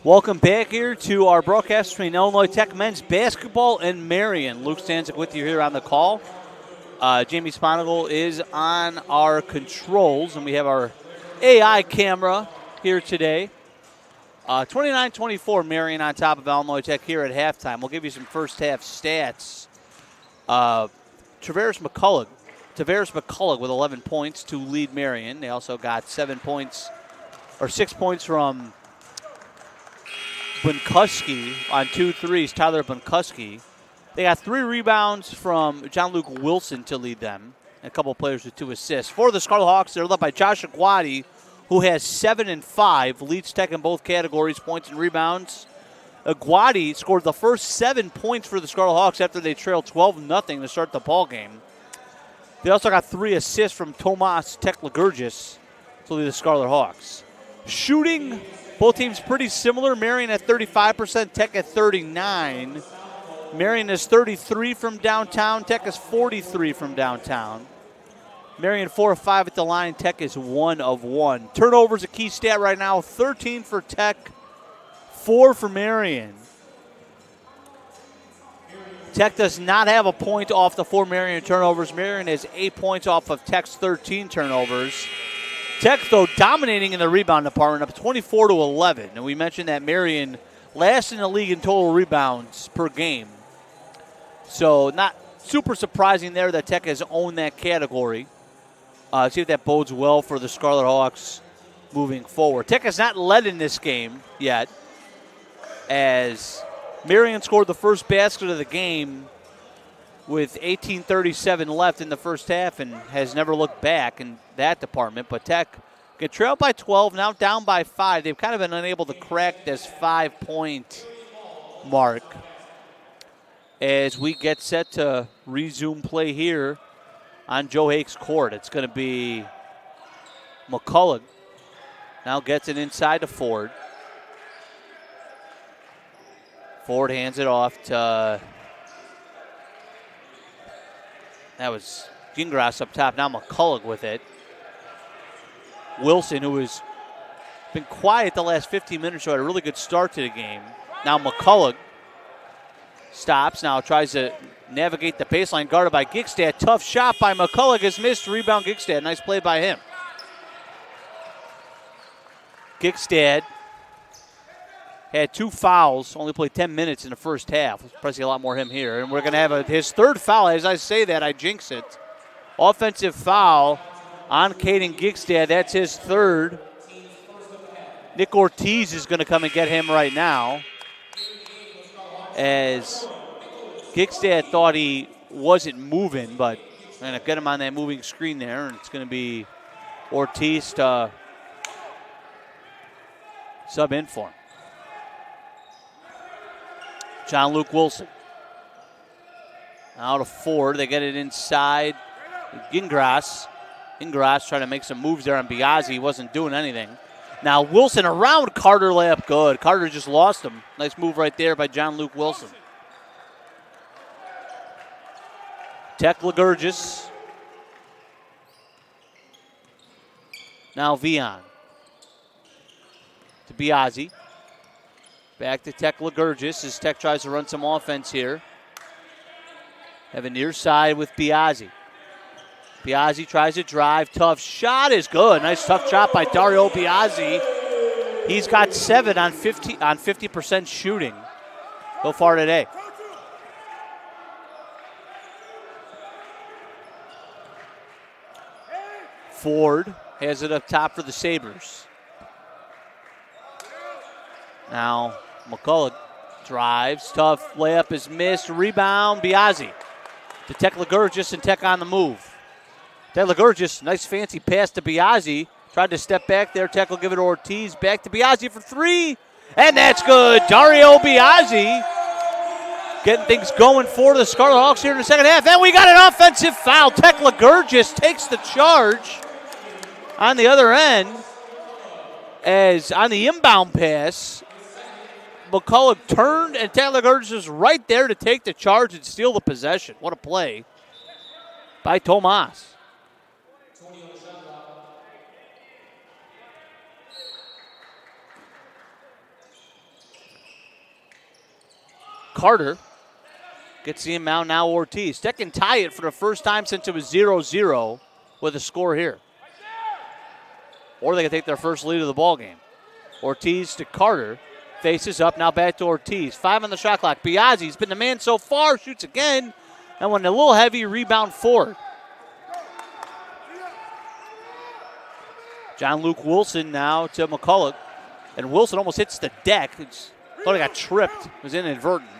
Welcome back here to our broadcast between Illinois Tech men's basketball and Marian. Luke Stanzik with you here on the call. Jamie Sponigal is on our controls, and we have our AI camera here today. 29-24, Marian on top of Illinois Tech here at halftime. We'll give you some first half stats. Tavares McCullough with 11 points to lead Marian. They also got 6 points from Bunkuski on 2 threes, Tyler Bunkuski. They got 3 rebounds from John Luke Wilson to lead them, and a couple of players with 2 assists. For the Scarlet Hawks, they're led by Josh Aguadi, who has 7 and 5, leads Tech in both categories, points and rebounds. Aguadi scored the first 7 points for the Scarlet Hawks after they trailed 12-0 to start the ball game. They also got 3 assists from Tomas Tekligurgis to lead the Scarlet Hawks. Shooting, both teams pretty similar. Marian at 35%, Tech at 39%. Marian is 33 from downtown. Tech is 43 from downtown. Marian 4 of 5 at the line. Tech is 1 of 1. Turnovers a key stat right now. 13 for Tech, 4 for Marian. Tech does not have a point off the 4 Marian turnovers. Marian has 8 points off of Tech's 13 turnovers. Tech, though, dominating in the rebound department, up 24-11. And we mentioned that Marian last in the league in total rebounds per game. So not super surprising there that Tech has owned that category. See if that bodes well for the Scarlet Hawks moving forward. Tech has not led in this game yet, as Marian scored the first basket of the game with 18:37 left in the first half and has never looked back in that department. But Tech get trailed by 12, now down by 5. They've kind of been unable to crack this 5-point mark as we get set to resume play here on Joe Hake's court. It's going to be McCullough. Now gets it inside to Ford. Ford hands it off to, that was Gingras up top. Now McCullough with it. Wilson, who has been quiet the last 15 minutes or so, had a really good start to the game. Now McCullough stops, now tries to navigate the baseline, guarded by Gigstad. Tough shot by McCullough is missed. Rebound Gigstad. Nice play by him. Gigstad had 2 fouls, only played 10 minutes in the first half. We'll probably see a lot more of him here. And we're going to have his 3rd foul. As I say that, I jinx it. Offensive foul on Caden Gigstad. That's his 3rd. Nick Ortiz is going to come and get him right now, as Gigstad thought he wasn't moving, but I'm going to get him on that moving screen there, and it's going to be Ortiz to sub in for him. John Luke Wilson. Out of Ford. They get it inside. Gingras. Gingras trying to make some moves there on Biazzi. He wasn't doing anything. Now Wilson around Carter, layup good. Carter just lost him. Nice move right there by John Luke Wilson. Tekligurgis. Now Vion. To Biazzi. Back to Tekligurgis as Tech tries to run some offense here. Have a near side with Biazzi. Biazzi tries to drive. Tough shot is good. Nice tough shot by Dario Biazzi. He's got 7 on 50% shooting so far today. Ford has it up top for the Sabres. Now McCullough drives. Tough layup is missed. Rebound, Biazzi. To Tekligurgis, and Tech on the move. Tekligurgis, nice fancy pass to Biazzi. Tried to step back there. Tech will give it to Ortiz. Back to Biazzi for 3. And that's good. Dario Biazzi getting things going for the Scarlet Hawks here in the second half. And we got an offensive foul. Tekligurgis takes the charge on the other end, as on the inbound pass, McCullough turned, and Tekligurgis was right there to take the charge and steal the possession. What a play by Tomas. Carter gets the inbound, now Ortiz. Tech can tie it for the first time since it was 0-0 with a score here. Or they can take their first lead of the ball game. Ortiz to Carter. Faces up, now back to Ortiz. 5 on the shot clock. Biazzi's been the man so far. Shoots again. And when a little heavy, rebound Ford. John Luke Wilson now to McCulloch. And Wilson almost hits the deck. Thought he got tripped. It was inadvertent.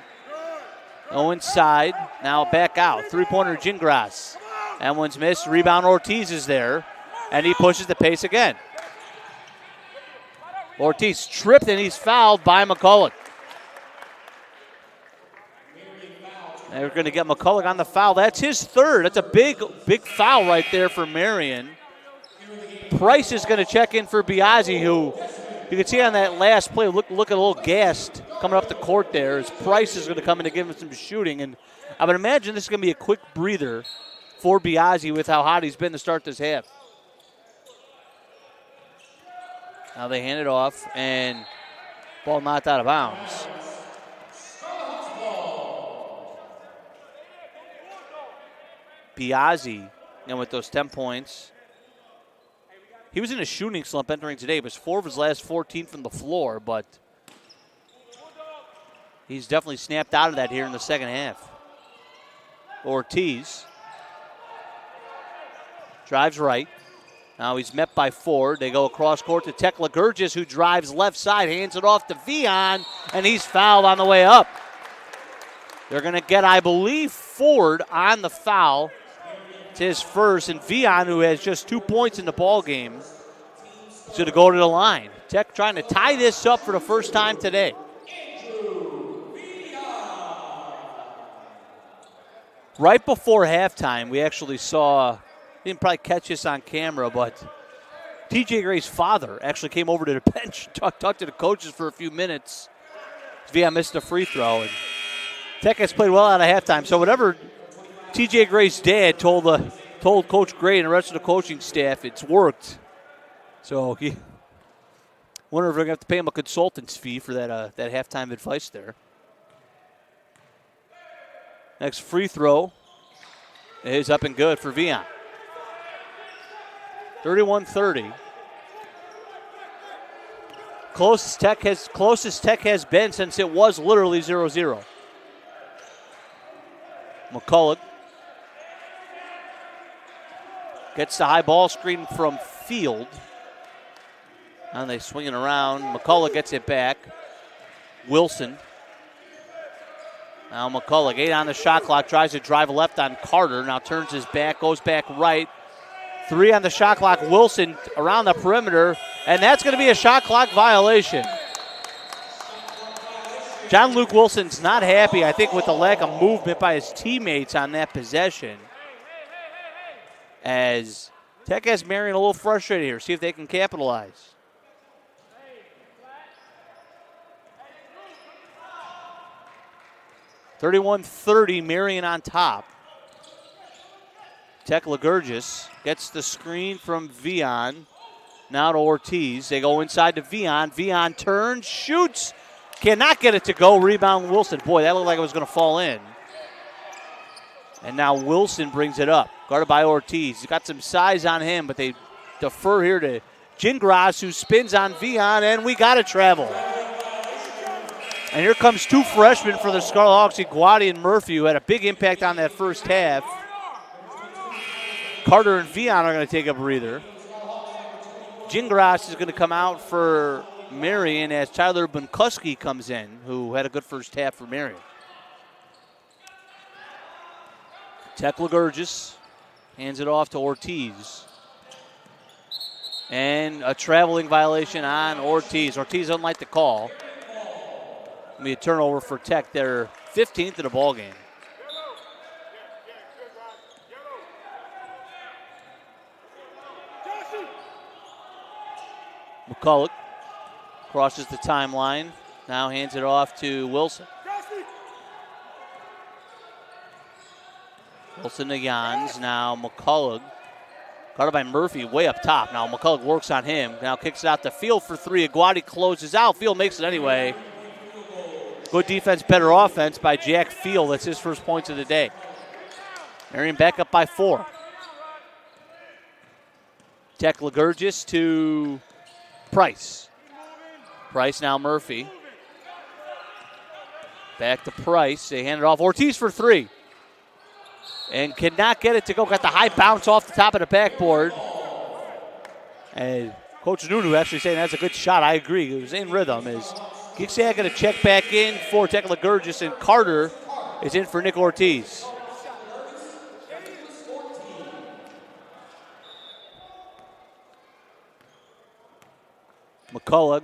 Go inside. Now back out. Three-pointer Gingras. That one's missed. Rebound Ortiz is there. And he pushes the pace again. Ortiz tripped and he's fouled by McCulloch. They're going to get McCulloch on the foul. That's his third. That's a big foul right there for Marian. Price is going to check in for Biazzi, who you can see on that last play, look a little gassed coming up the court there. As Price is going to come in to give him some shooting. And I would imagine this is going to be a quick breather for Biazzi with how hot he's been to start this half. Now they hand it off, and ball knocked out of bounds. Biazzi, and with those 10 points, he was in a shooting slump entering today. It was 4 of his last 14 from the floor, but he's definitely snapped out of that here in the second half. Ortiz drives right. Now he's met by Ford. They go across court to Tech Legurgis, who drives left side, hands it off to Vian, and he's fouled on the way up. They're going to get, I believe, Ford on the foul. It's his first, and Vian, who has just 2 points in the ball game, is going to go to the line. Tech trying to tie this up for the first time today. Right before halftime, we actually saw, didn't probably catch this on camera, but TJ Gray's father actually came over to the bench, talked to the coaches for a few minutes. Vian missed a free throw, and Tech has played well out of halftime. So whatever TJ Gray's dad told Coach Gray and the rest of the coaching staff, it's worked. So he wonder if they're going to have to pay him a consultant's fee for that halftime advice there. Next free throw is up and good for Vian. 31-30. Closest Tech has been since it was literally 0-0. McCulloch gets the high ball screen from Field. And they swing it around. McCulloch gets it back. Wilson. Now McCulloch, 8 on the shot clock, tries to drive left on Carter. Now turns his back, goes back right. 3 on the shot clock. Wilson around the perimeter, and that's going to be a shot clock violation. John Luke Wilson's not happy, I think, with the lack of movement by his teammates on that possession. As Tech has Marian a little frustrated here. See if they can capitalize. (31-30), Marian on top. Tech Legurgis gets the screen from Vian. Now to Ortiz. They go inside to Vian. Vian turns, shoots. Cannot get it to go. Rebound Wilson. Boy, that looked like it was going to fall in. And now Wilson brings it up. Guarded by Ortiz. He's got some size on him, but they defer here to Gingras, who spins on Vian, and we got to travel. And here comes 2 freshmen for the Scarlet Hawks, Iguodati and Murphy, who had a big impact on that first half. Carter and Vian are going to take a breather. Gingras is going to come out for Marian as Tyler Bunkuski comes in, who had a good first half for Marian. Tech Legurgis hands it off to Ortiz. And a traveling violation on Ortiz. Ortiz doesn't like the call. It'll be a turnover for Tech. They're 15th in the ball game. McCulloch crosses the timeline. Now hands it off to Wilson. Wilson to Jans. Now McCulloch. Guarded by Murphy way up top. Now McCulloch works on him. Now kicks it out to Field for 3. Iguodati closes out. Field makes it anyway. Good defense, better offense by Jack Field. That's his first points of the day. Marian back up by 4. Tech Legurgis to Price. Price now Murphy. Back to Price. They hand it off. Ortiz for 3. And cannot get it to go. Got the high bounce off the top of the backboard. And Coach Nunu actually saying that's a good shot. I agree. It was in rhythm. Is Gigstad going to check back in for Tech Legurgis, and Carter is in for Nick Ortiz. McCullough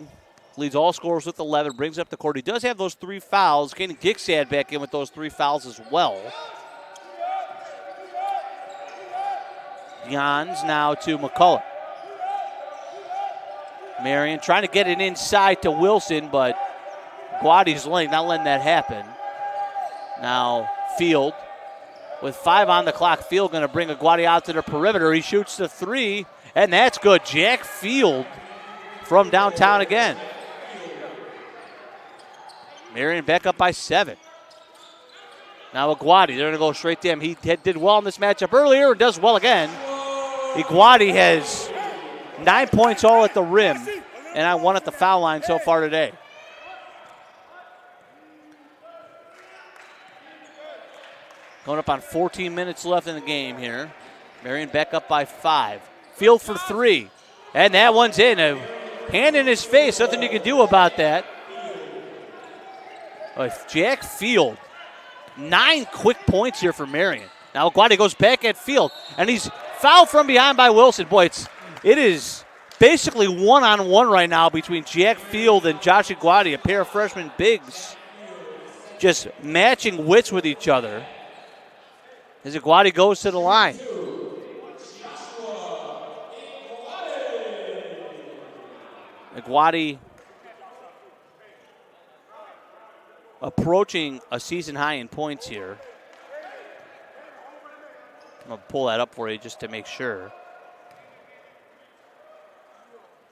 leads all scorers with 11, brings up the court. He does have those 3 fouls. Kaden Gigstad back in with those 3 fouls as well. Jans now to McCullough. Marian trying to get it inside to Wilson, but Guadi's not letting that happen. Now Field with 5 on the clock. Field going to bring Guadi out to the perimeter. He shoots the 3, and that's good. Jack Field from downtown again. Marian back up by 7. Now Guadi, they're going to go straight to him. He did well in this matchup earlier and does well again. Guadi has 9 points all at the rim, and 1 at the foul line so far today. Going up on 14 minutes left in the game here. Marian back up by 5. Field for 3, and that one's in. A hand in his face, nothing you can do about that. Jack Field, 9 quick points here for Marian. Now Guadi goes back at Field, and he's fouled from behind by Wilson. Boy, it is basically one-on-one right now between Jack Field and Josh Guadi, a pair of freshman bigs, just matching wits with each other as Guadi goes to the line. Guadi approaching a season high in points here. I'm going to pull that up for you just to make sure.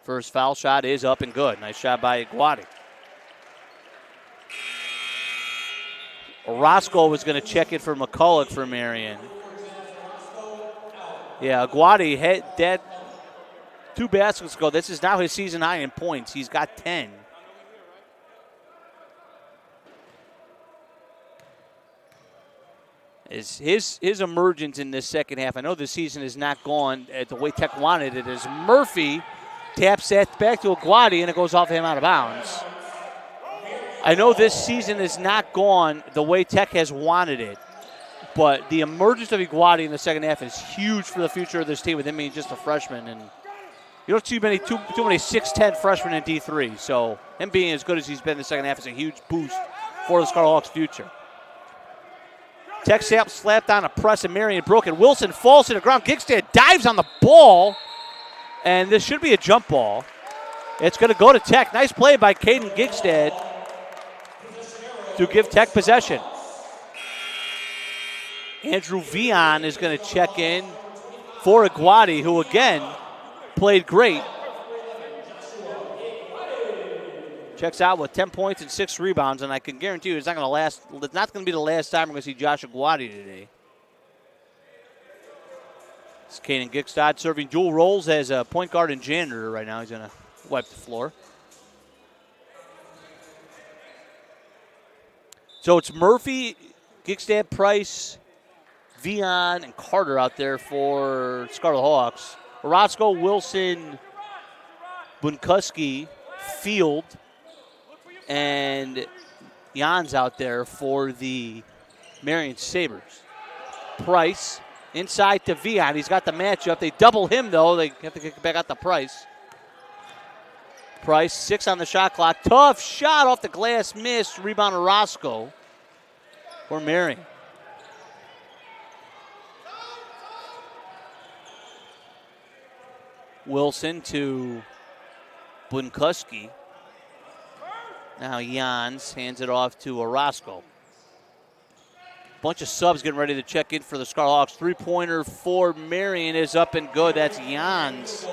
First foul shot is up and good. Nice shot by Guadi. Orozco was going to check it for McCullough for Marian. Yeah, Guadi had that 2 baskets ago. This is now his season high in points. He's got 10. Is his emergence in this second half. I know the season is not gone at the way Tech wanted it. As Murphy taps that back to Guadi and it goes off him out of bounds. I know this season is not gone the way Tech has wanted it, but the emergence of Guadi in the second half is huge for the future of this team with him being just a freshman. And you don't see too many 6'10 freshmen in D3, so him being as good as he's been in the second half is a huge boost for the Scarhawks' future. Tech slapped on a press and Marian broke it. Wilson falls to the ground. Gigstad dives on the ball, and this should be a jump ball. It's going to go to Tech. Nice play by Caden Gigstad to give Tech possession. Andrew Vion is going to check in for Guadi, who again played great. Checks out with 10 points and 6 rebounds, and I can guarantee you it's not going to be the last time we're going to see Josh Guadi today. It's Caden Gigstad serving dual roles as a point guard and janitor right now. He's going to wipe the floor. So it's Murphy, Gigstad, Price, Vion, and Carter out there for Scarlet Hawks. Orozco, Wilson, Bunkuski, Field, and Jans out there for the Marian Sabres. Price inside to Vion. He's got the matchup. They double him, though. They have to get back out to Price. Price, 6 on the shot clock. Tough shot off the glass, missed. Rebound Orozco for Marian. Wilson to Bunkuski. Now Jans hands it off to Orozco. Bunch of subs getting ready to check in for the Scarhawks. 3-pointer for Marian is up and good. That's Jans.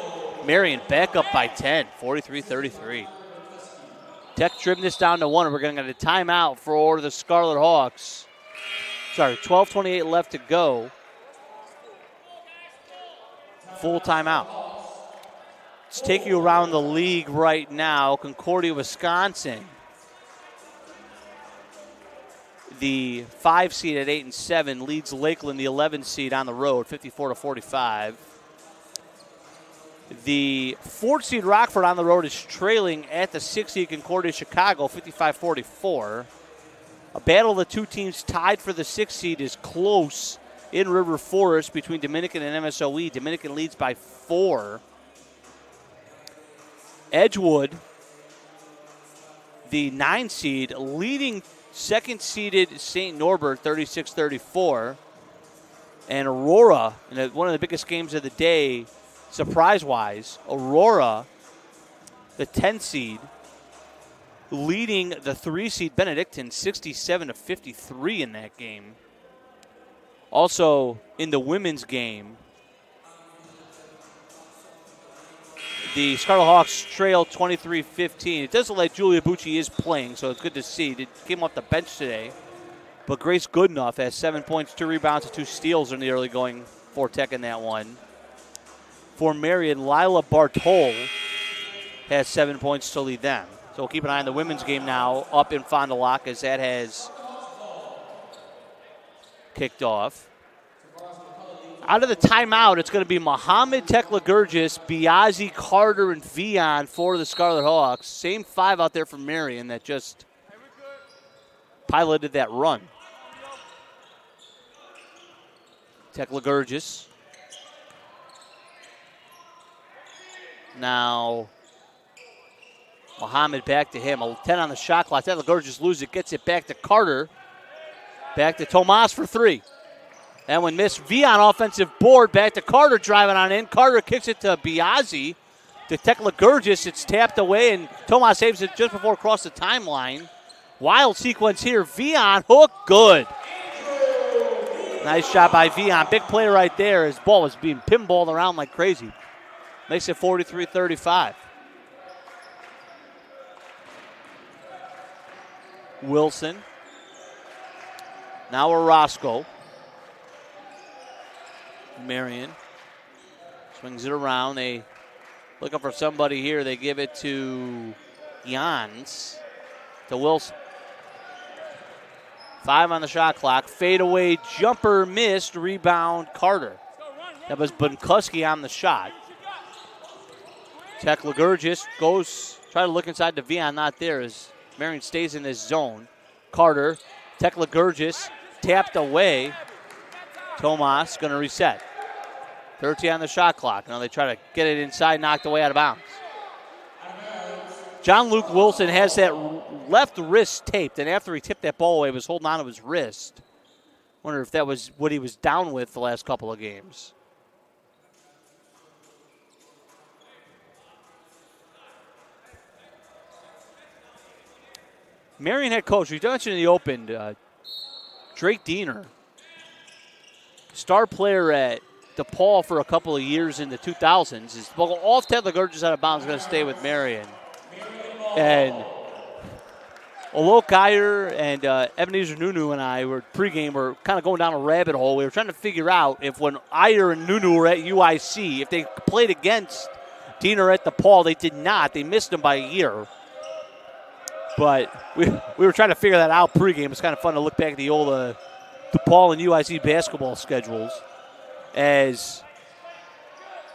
Marian back up by 10, 43-33. Tech trimmed this down to 1. We're going to get a timeout for the Scarlet Hawks. 12:28 left to go. Full timeout. Let's take you around the league right now. Concordia, Wisconsin. The 5 seed at 8-7 leads Lakeland, the 11 seed, on the road, 54-45. The 4 seed Rockford on the road is trailing at the 6 seed Concordia, Chicago, 55-44. A battle of the two teams tied for the 6 seed is close in River Forest between Dominican and MSOE. Dominican leads by 4. Edgewood, the 9 seed, leading second-seeded St. Norbert, 36-34. And Aurora, in one of the biggest games of the day, surprise-wise, Aurora, the 10 seed, leading the 3 seed Benedictine, 67-53 in that game. Also, in the women's game, the Scarlet Hawks trail 23-15. It does look like Julia Bucci is playing, so it's good to see. It came off the bench today. But Grace Goodenough has 7 points, 2 rebounds, and 2 steals in the early going for Tech in that one. For Marian, Lila Bartol has 7 points to lead them. So we'll keep an eye on the women's game now up in Fond du Lac as that has kicked off. Out of the timeout, it's going to be Mohammed, Tekla Gurgis, Biazi, Carter, and Vion for the Scarlet Hawks. Same 5 out there for Marian that just piloted that run. Tekla Gurgis. Now, Mohammed back to him. 10 on the shot clock. Tekla Gurgis loses it, gets it back to Carter. Back to Tomas for 3. That one missed. Vion offensive board. Back to Carter driving on in. Carter kicks it to Biazi. To Tekla Gurgis. It's tapped away, and Tomas saves it just before across the timeline. Wild sequence here. Vion hook. Good. Nice shot by Vion. Big play right there. His ball was being pinballed around like crazy. Makes it 43-35. Wilson. Now Orozco. Marian swings it around. They looking for somebody here. They give it to Jans. To Wilson. 5 on the shot clock. Fadeaway jumper missed. Rebound Carter. That was Bunkuski on the shot. Tekla Gurgis goes, try to look inside the Vion, not there as Marian stays in this zone. Carter, Tekla Gurgis, tapped away. Tomas going to reset. 13 on the shot clock. Now they try to get it inside, knocked away out of bounds. John Luke Wilson has that left wrist taped, and after he tipped that ball away, he was holding on to his wrist. Wonder if that was what he was down with the last couple of games. Marian head coach, we mentioned in the open, Drake Diener, star player at DePaul for a couple of years in the 2000s. Is off Tekla Gurgis out of bounds, going to stay with Marian. And Alok Iyer and Ebenezer Nunu and I were pregame, were kind of going down a rabbit hole. We were trying to figure out if when Iyer and Nunu were at UIC, if they played against Diener at DePaul. They did not. They missed him by a year. But we were trying to figure that out pregame. It's kind of fun to look back at the old DePaul and UIC basketball schedules. As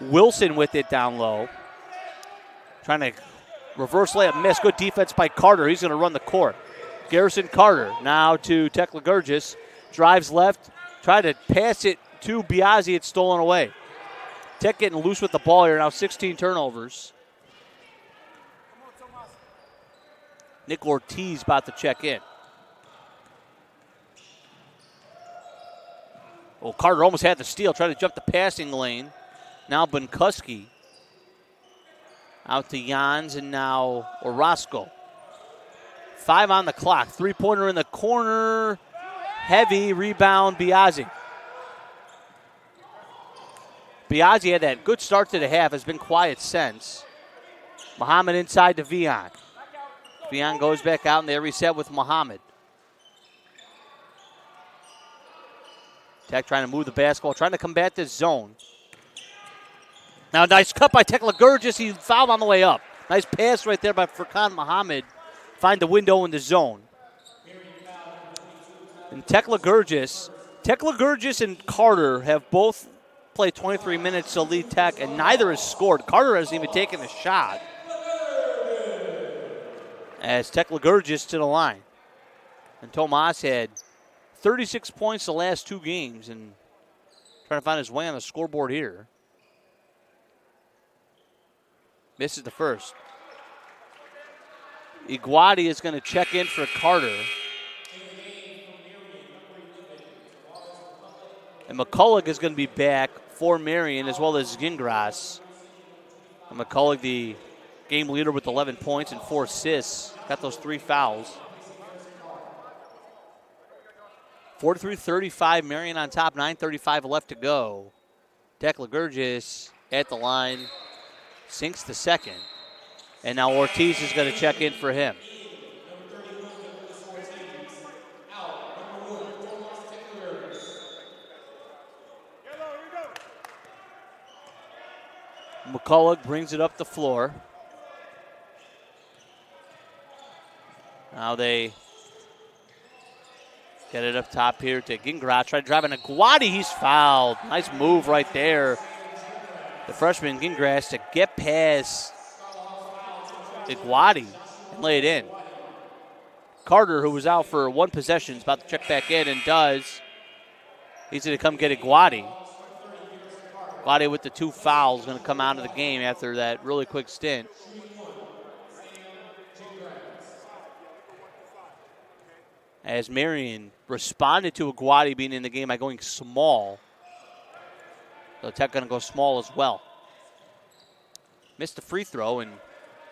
Wilson with it down low. Trying to reverse layup miss. Good defense by Carter. He's going to run the court. Garrison Carter now to Tekla Gurgis. Drives left. Tried to pass it to Biazi. It's stolen away. Tech getting loose with the ball here now. 16 turnovers. Nick Ortiz about to check in. Oh, Carter almost had the steal. Tried to jump the passing lane. Now Bunkuski. Out to Jans and now Orozco. 5 on the clock. 3-pointer in the corner. Heavy rebound, Biazi. Biazi had that good start to the half. Has been quiet since. Muhammad inside to Vion. Vian goes back out, and they reset with Muhammad. Tech trying to move the basketball, trying to combat this zone. Now, nice cut by Tekla Gurgis. He fouled on the way up. Nice pass right there by Furkan Muhammad. Find the window in the zone. And Tekla Gurgis and Carter have both played 23 minutes to lead Tech, and neither has scored. Carter hasn't even taken a shot. As Tekla Gurgis to the line. And Tomas had 36 points the last 2 games and trying to find his way on the scoreboard here. Misses the first. Iguati is going to check in for Carter. And McCulloch is going to be back for Marian as well as Gingras. And McCulloch, the game leader with 11 points and 4 assists. Got those 3 fouls. 43-35, Marian on top, 9:35 left to go. Tekla Gurgis at the line, sinks the second. And now Ortiz is going to check in for him. McCulloch brings it up the floor. Now they get it up top here to Gingras. Try to drive in Iguati. He's fouled. Nice move right there. The freshman Gingras to get past Iguati and lay it in. Carter, who was out for 1 possession, is about to check back in and does. He's going to come get Iguati. Iguati with the 2 fouls going to come out of the game after that really quick stint. As Marian responded to Iguati being in the game by going small. So Tech going to go small as well. Missed the free throw, and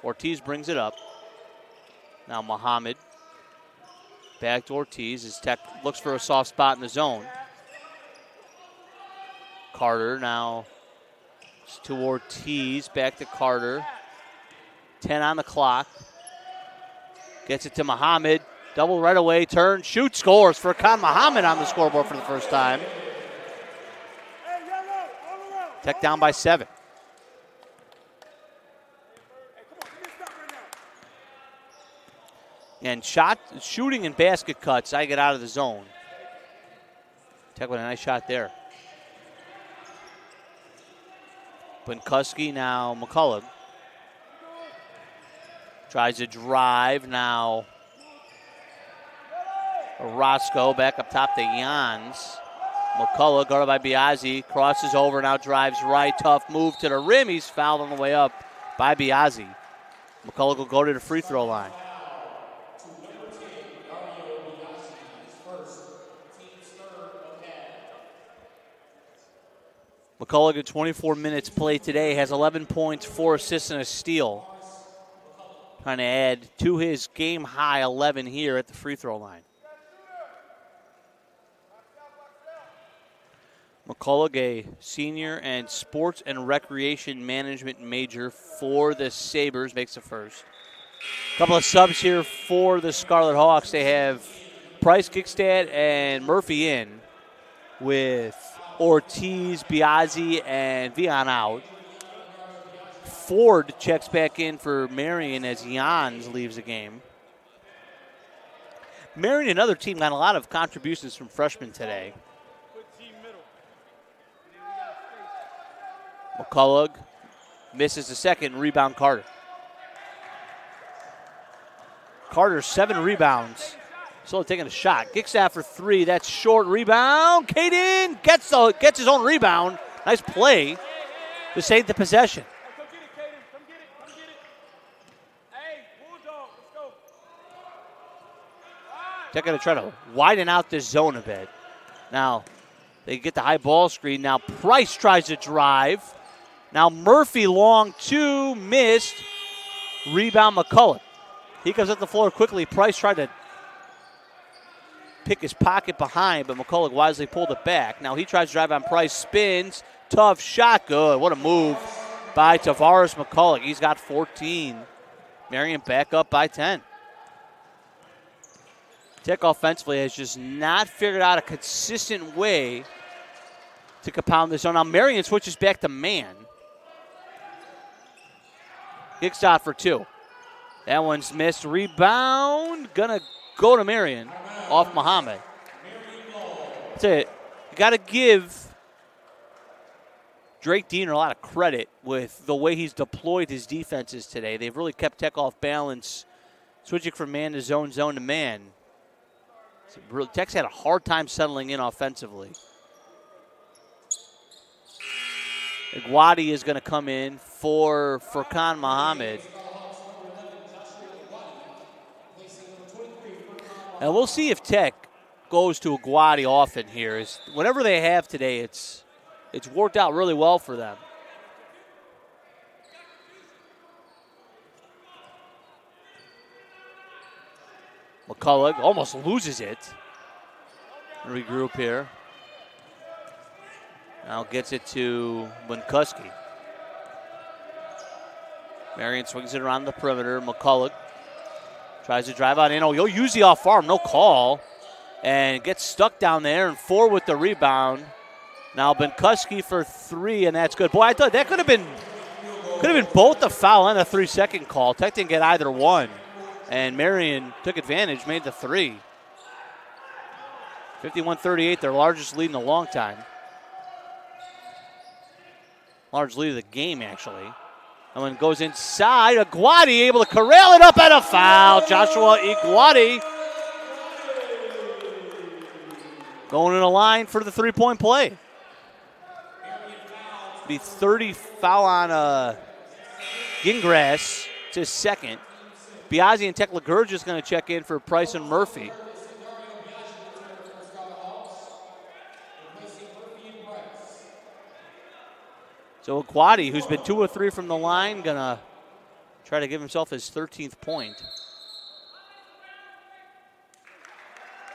Ortiz brings it up. Now Muhammad back to Ortiz as Tech looks for a soft spot in the zone. Carter now to Ortiz, back to Carter. 10 on the clock. Gets it to Muhammad. Double right away, turn, shoot, scores for Khan Muhammad on the scoreboard for the first time. Tech down by 7. And shooting and basket cuts, I get out of the zone. Tech with a nice shot there. Bunkuski now McCulloch. Tries to drive now. Orozco back up top to Jans. McCulloch guarded by Biazzi. Crosses over, now drives right. Tough move to the rim. He's fouled on the way up by Biazzi. McCulloch will go to the free throw line. McCulloch in 24 minutes played today has 11 points, 4 assists, and a steal. Trying to add to his game high 11 here at the free throw line. McCulloch, a senior and sports and recreation management major for the Sabres, makes the first. A couple of subs here for the Scarlet Hawks. They have Price, Kickstad, and Murphy in with Ortiz, Biazzi, and Vian out. Ford checks back in for Marian as Jans leaves the game. Marian, another team, got a lot of contributions from freshmen today. McCulloch misses the second, rebound Carter. Carter, 7 rebounds. Still taking a shot. Gickstaff for 3. That's short. Rebound. Caden gets his own rebound. Nice play to save the possession. They're going to try to widen out this zone a bit. Now, they get the high ball screen. Now, Price tries to drive. Now, Murphy long 2, missed. Rebound McCulloch. He comes up the floor quickly. Price tried to pick his pocket behind, but McCulloch wisely pulled it back. Now he tries to drive on Price, spins, tough shot, good. What a move by Tavares McCulloch. He's got 14. Marian back up by 10. Tech offensively has just not figured out a consistent way to compound this zone. Now Marian switches back to man. Kick shot for 2. That one's missed. Rebound. Gonna go to Marian off Muhammad. That's it. You got to give Drake Diener a lot of credit with the way he's deployed his defenses today. They've really kept Tech off balance, switching from man to zone, zone to man. Tech's had a hard time settling in offensively. Iguati is going to come in for Furkan Muhammad. And we'll see if Tech goes to Iguati often here. Whatever they have today, it's worked out really well for them. McCullough almost loses it. Regroup here. Now gets it to Bunkuski. Marian swings it around the perimeter. McCullough tries to drive out in. Oh, you'll use the off arm. No call. And gets stuck down there, and 4 with the rebound. Now Bunkuski for 3, and that's good. Boy, I thought that could have been both a foul and a 3-second call. Tech didn't get either one. And Marian took advantage, made the 3. 51-38, their largest lead in a long time. Large lead of the game, actually. And when it goes inside, Iguati able to corral it up and a foul. Joshua Iguati going in the line for the 3-point play. Be 30 foul on Gingras. It's his second. Biazzi and Tekla-Gurge is going to check in for Price and Murphy. So Iguati, who's been 2 of 3 from the line, going to try to give himself his 13th point.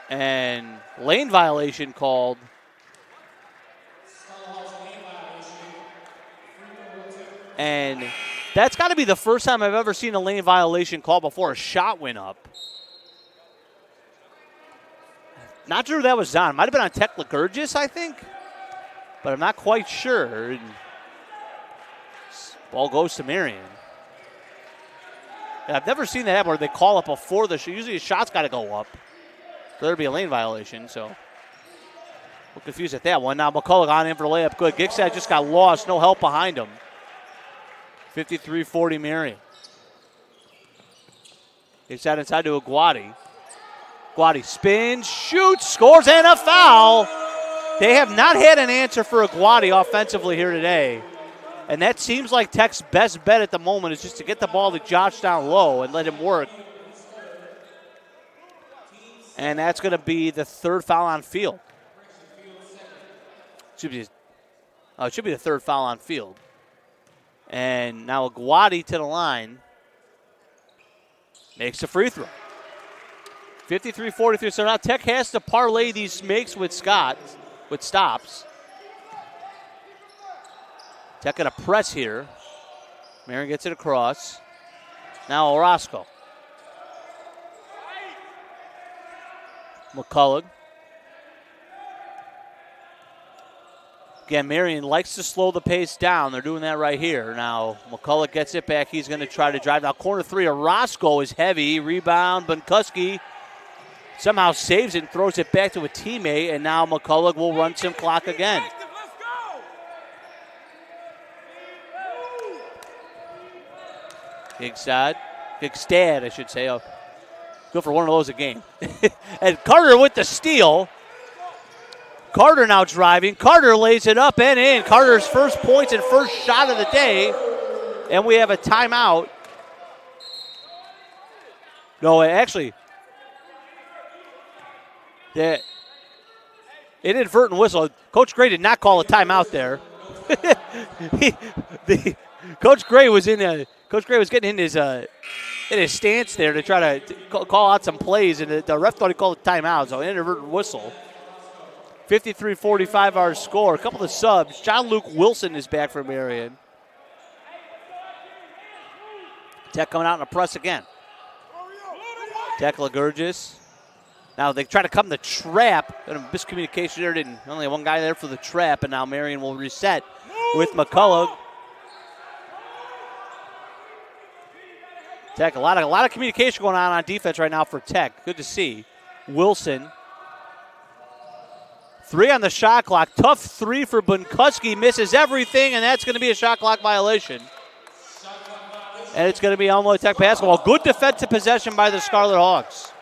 And lane violation called. And that's got to be the first time I've ever seen a lane violation called before a shot went up. Not sure who that was on. Might have been on Tekla-Gurgis, I think. But I'm not quite sure. And ball goes to Marian. And I've never seen that happen where they call up before the shot. Usually a shot's got to go up for there to be a lane violation. So we're confused at that one. Now McCullough on in for the layup. Good. Gigstad just got lost. No help behind him. 53-40 Marian. Gigstad inside to Iguati. Iguati spins, shoots, scores, and a foul. They have not had an answer for Iguati offensively here today. And that seems like Tech's best bet at the moment is just to get the ball to Josh down low and let him work. And that's going to be the 3rd foul on field. It should be the 3rd foul on field. And now Iguati to the line. Makes the free throw. 53-43. So now Tech has to parlay these makes with stops. Tech going to press here. Marian gets it across. Now Orozco. McCullough. Again, Marian likes to slow the pace down. They're doing that right here. Now, McCullough gets it back. He's going to try to drive. Now, corner 3, Orozco is heavy. Rebound, Bunkuski somehow saves it and throws it back to a teammate, and now McCullough will run some clock again. Gigstad, I should say. Oh, go for one of those a game. And Carter with the steal. Carter now driving. Carter lays it up and in. Carter's first points and first shot of the day. And we have a timeout. No, actually, the inadvertent whistle. Coach Gray did not call a timeout there. Coach Gray was getting in his stance there to try to call out some plays, and the ref thought he called a timeout, so inadvertent whistle. 53-45 our score. A couple of subs. John Luke Wilson is back for Marian. Tech coming out in a press again. Tekla-Gurgis Now they try to come the trap. And a miscommunication there. Only one guy there for the trap, and now Marian will reset with McCullough. Tech, a lot of communication going on defense right now for Tech. Good to see. Wilson. 3 on the shot clock. Tough 3 for Bunkuski. Misses everything, and that's going to be a shot clock violation. And it's going to be Illinois Tech basketball. Good defensive possession by the Scarlet Hawks.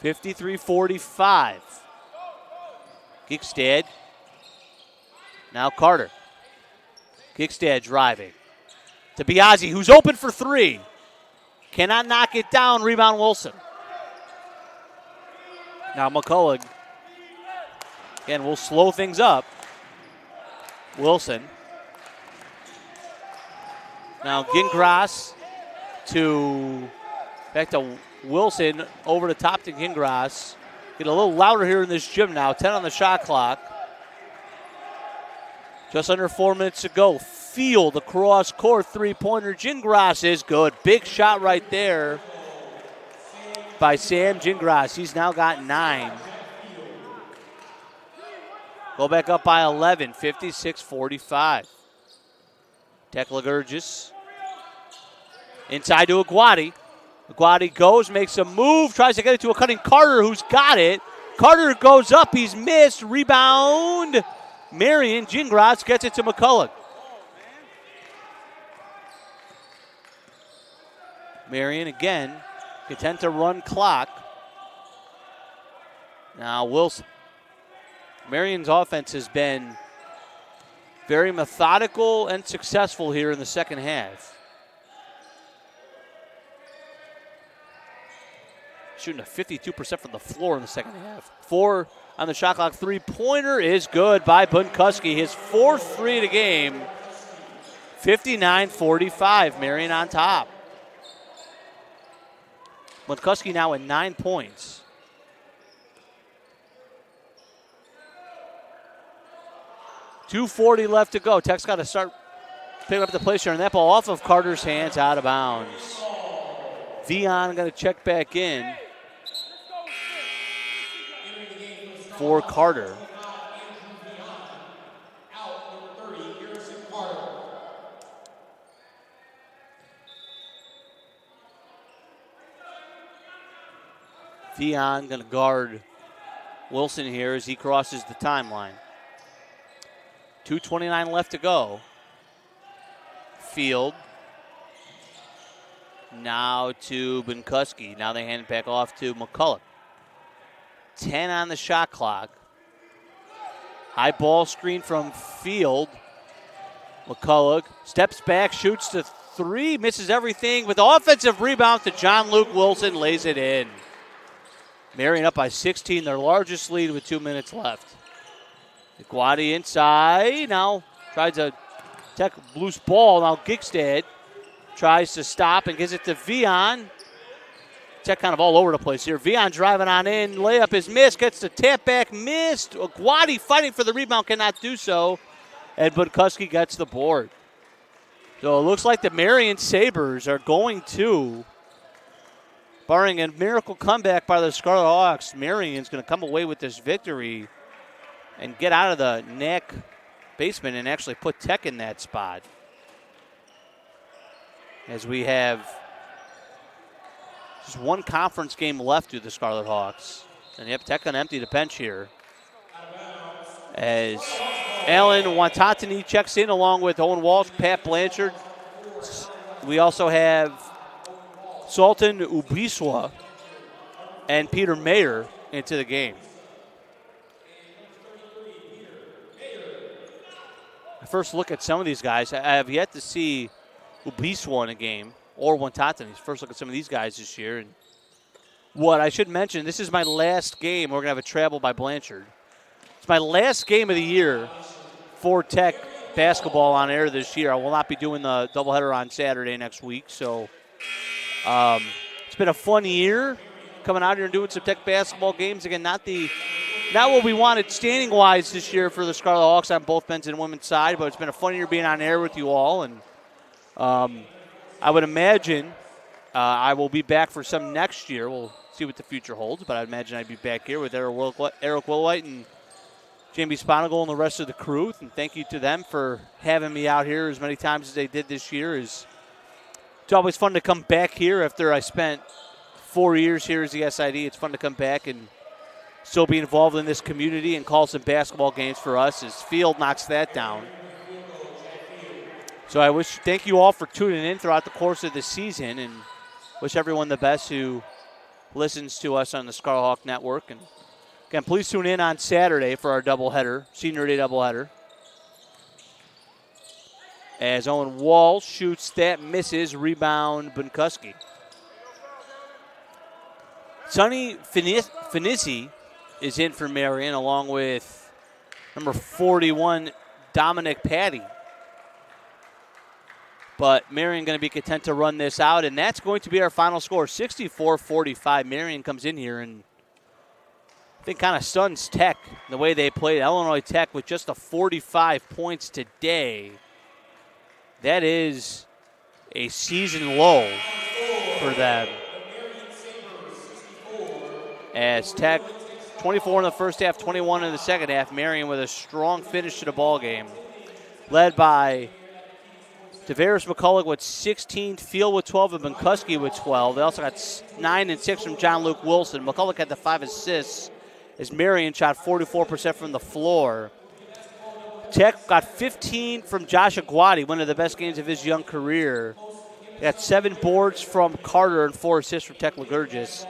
(53-45). Gigstad. Now Carter. Gigstad driving. To Biazzi, who's open for 3. Cannot knock it down. Rebound Wilson. Now McCullough. Again, we'll slow things up. Wilson. Now Gingras back to Wilson, over the top to Gingras. Get a little louder here in this gym now. 10 on the shot clock. Just under 4 minutes to go. Field across court, 3-pointer. Gingras is good. Big shot right there by Sam Gingras. He's now got 9. Go back up by 11, 56-45. Tech Ligurgis. Inside to Aguadi. Aguadi goes, makes a move, tries to get it to a cutting Carter, who's got it. Carter goes up, he's missed. Rebound. Marian. Gingras gets it to McCullough. Marian again, content to run clock. Now Wilson. Marian's offense has been very methodical and successful here in the second half. Shooting a 52% from the floor in the second half. 4 on the shot clock. 3-pointer is good by Bunkuski. His 4th 3 of the game. 59-45. Marian on top. Bunkuski now at 9 points. .240 left to go. Tech's got to start picking up the place here. And that ball off of Carter's hands, out of bounds. Vion going to check back in for Carter. Vion going to guard Wilson here as he crosses the timeline. 2:29 left to go. Field. Now to Bunkuski. Now they hand it back off to McCullough. 10 on the shot clock. High ball screen from Field. McCullough steps back, shoots to 3, misses everything. With the offensive rebound to John Luke Wilson, lays it in. Marian up by 16, their largest lead with 2 minutes left. Aguadi inside. Now tries a Tech loose ball. Now Gigstad tries to stop and gives it to Vion. Tech kind of all over the place here. Vion driving on in. Layup is missed. Gets the tap back. Missed. Aguadi fighting for the rebound. Cannot do so. And Bunkuski gets the board. So it looks like the Marian Sabres are going to, barring a miracle comeback by the Scarlet Hawks, Marian's going to come away with this victory and get out of the neck basement and actually put Tech in that spot. As we have just one conference game left to the Scarlet Hawks. And yep, Tech going to empty the bench here. As Alan Wantatani checks in along with Owen Walsh, Pat Blanchard. We also have Sultan Ubiswa and Peter Mayer into the game. First look at some of these guys. I have yet to see Ubiswa in a game or Wantatani. First look at some of these guys this year. And what I should mention, this is my last game. We're going to have a travel by Blanchard. It's my last game of the year for Tech basketball on air this year. I will not be doing the doubleheader on Saturday next week. So it's been a fun year coming out here and doing some Tech basketball games. Again, not the not what we wanted standing-wise this year for the Scarlet Hawks on both men's and women's side, but it's been a fun year being on air with you all. And I would imagine I will be back for some next year. We'll see what the future holds, but I imagine I'd be back here with Eric Willwhite and Jamie Sponigal and the rest of the crew. And thank you to them for having me out here as many times as they did this year. It's always fun to come back here after I spent 4 years here as the SID. It's fun to come back and still be involved in this community and call some basketball games for us as Field knocks that down. So thank you all for tuning in throughout the course of the season, and wish everyone the best who listens to us on the Scarlet Hawk Network. And again, please tune in on Saturday for our doubleheader, Senior Day doubleheader. As Owen Wall shoots, that misses. Rebound, Bunkuski. Sonny Finissi is in for Marian, along with number 41, Dominic Patty. But Marian going to be content to run this out, and that's going to be our final score, 64-45. Marian comes in here and I think kind of stuns Tech the way they played. Illinois Tech with just 45 points today. That is a season low for them. As Tech, 24 in the first half, 21 in the second half. Marian with a strong finish to the ball game, led by Tavares McCulloch with 16, Field with 12, and Bunkuski with 12. They also got 9 and 6 from John Luke Wilson. McCulloch had the 5 assists as Marian shot 44% from the floor. Tech got 15 from Josh Aguadi, one of the best games of his young career. They got 7 boards from Carter and 4 assists from Tech Legurgis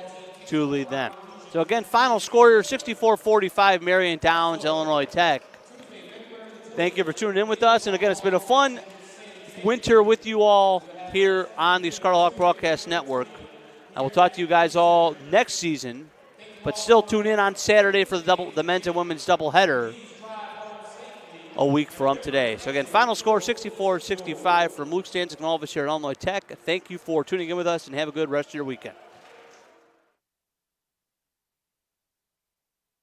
to lead them. So again, final score here, 64-45, Marian Downs, Illinois Tech. Thank you for tuning in with us. And again, it's been a fun winter with you all here on the Scarlet Hawk Broadcast Network. I will talk to you guys all next season, but still tune in on Saturday for the men's and women's doubleheader a week from today. So again, final score 64-65 from Luke Stanzik and all of us here at Illinois Tech. Thank you for tuning in with us, and have a good rest of your weekend.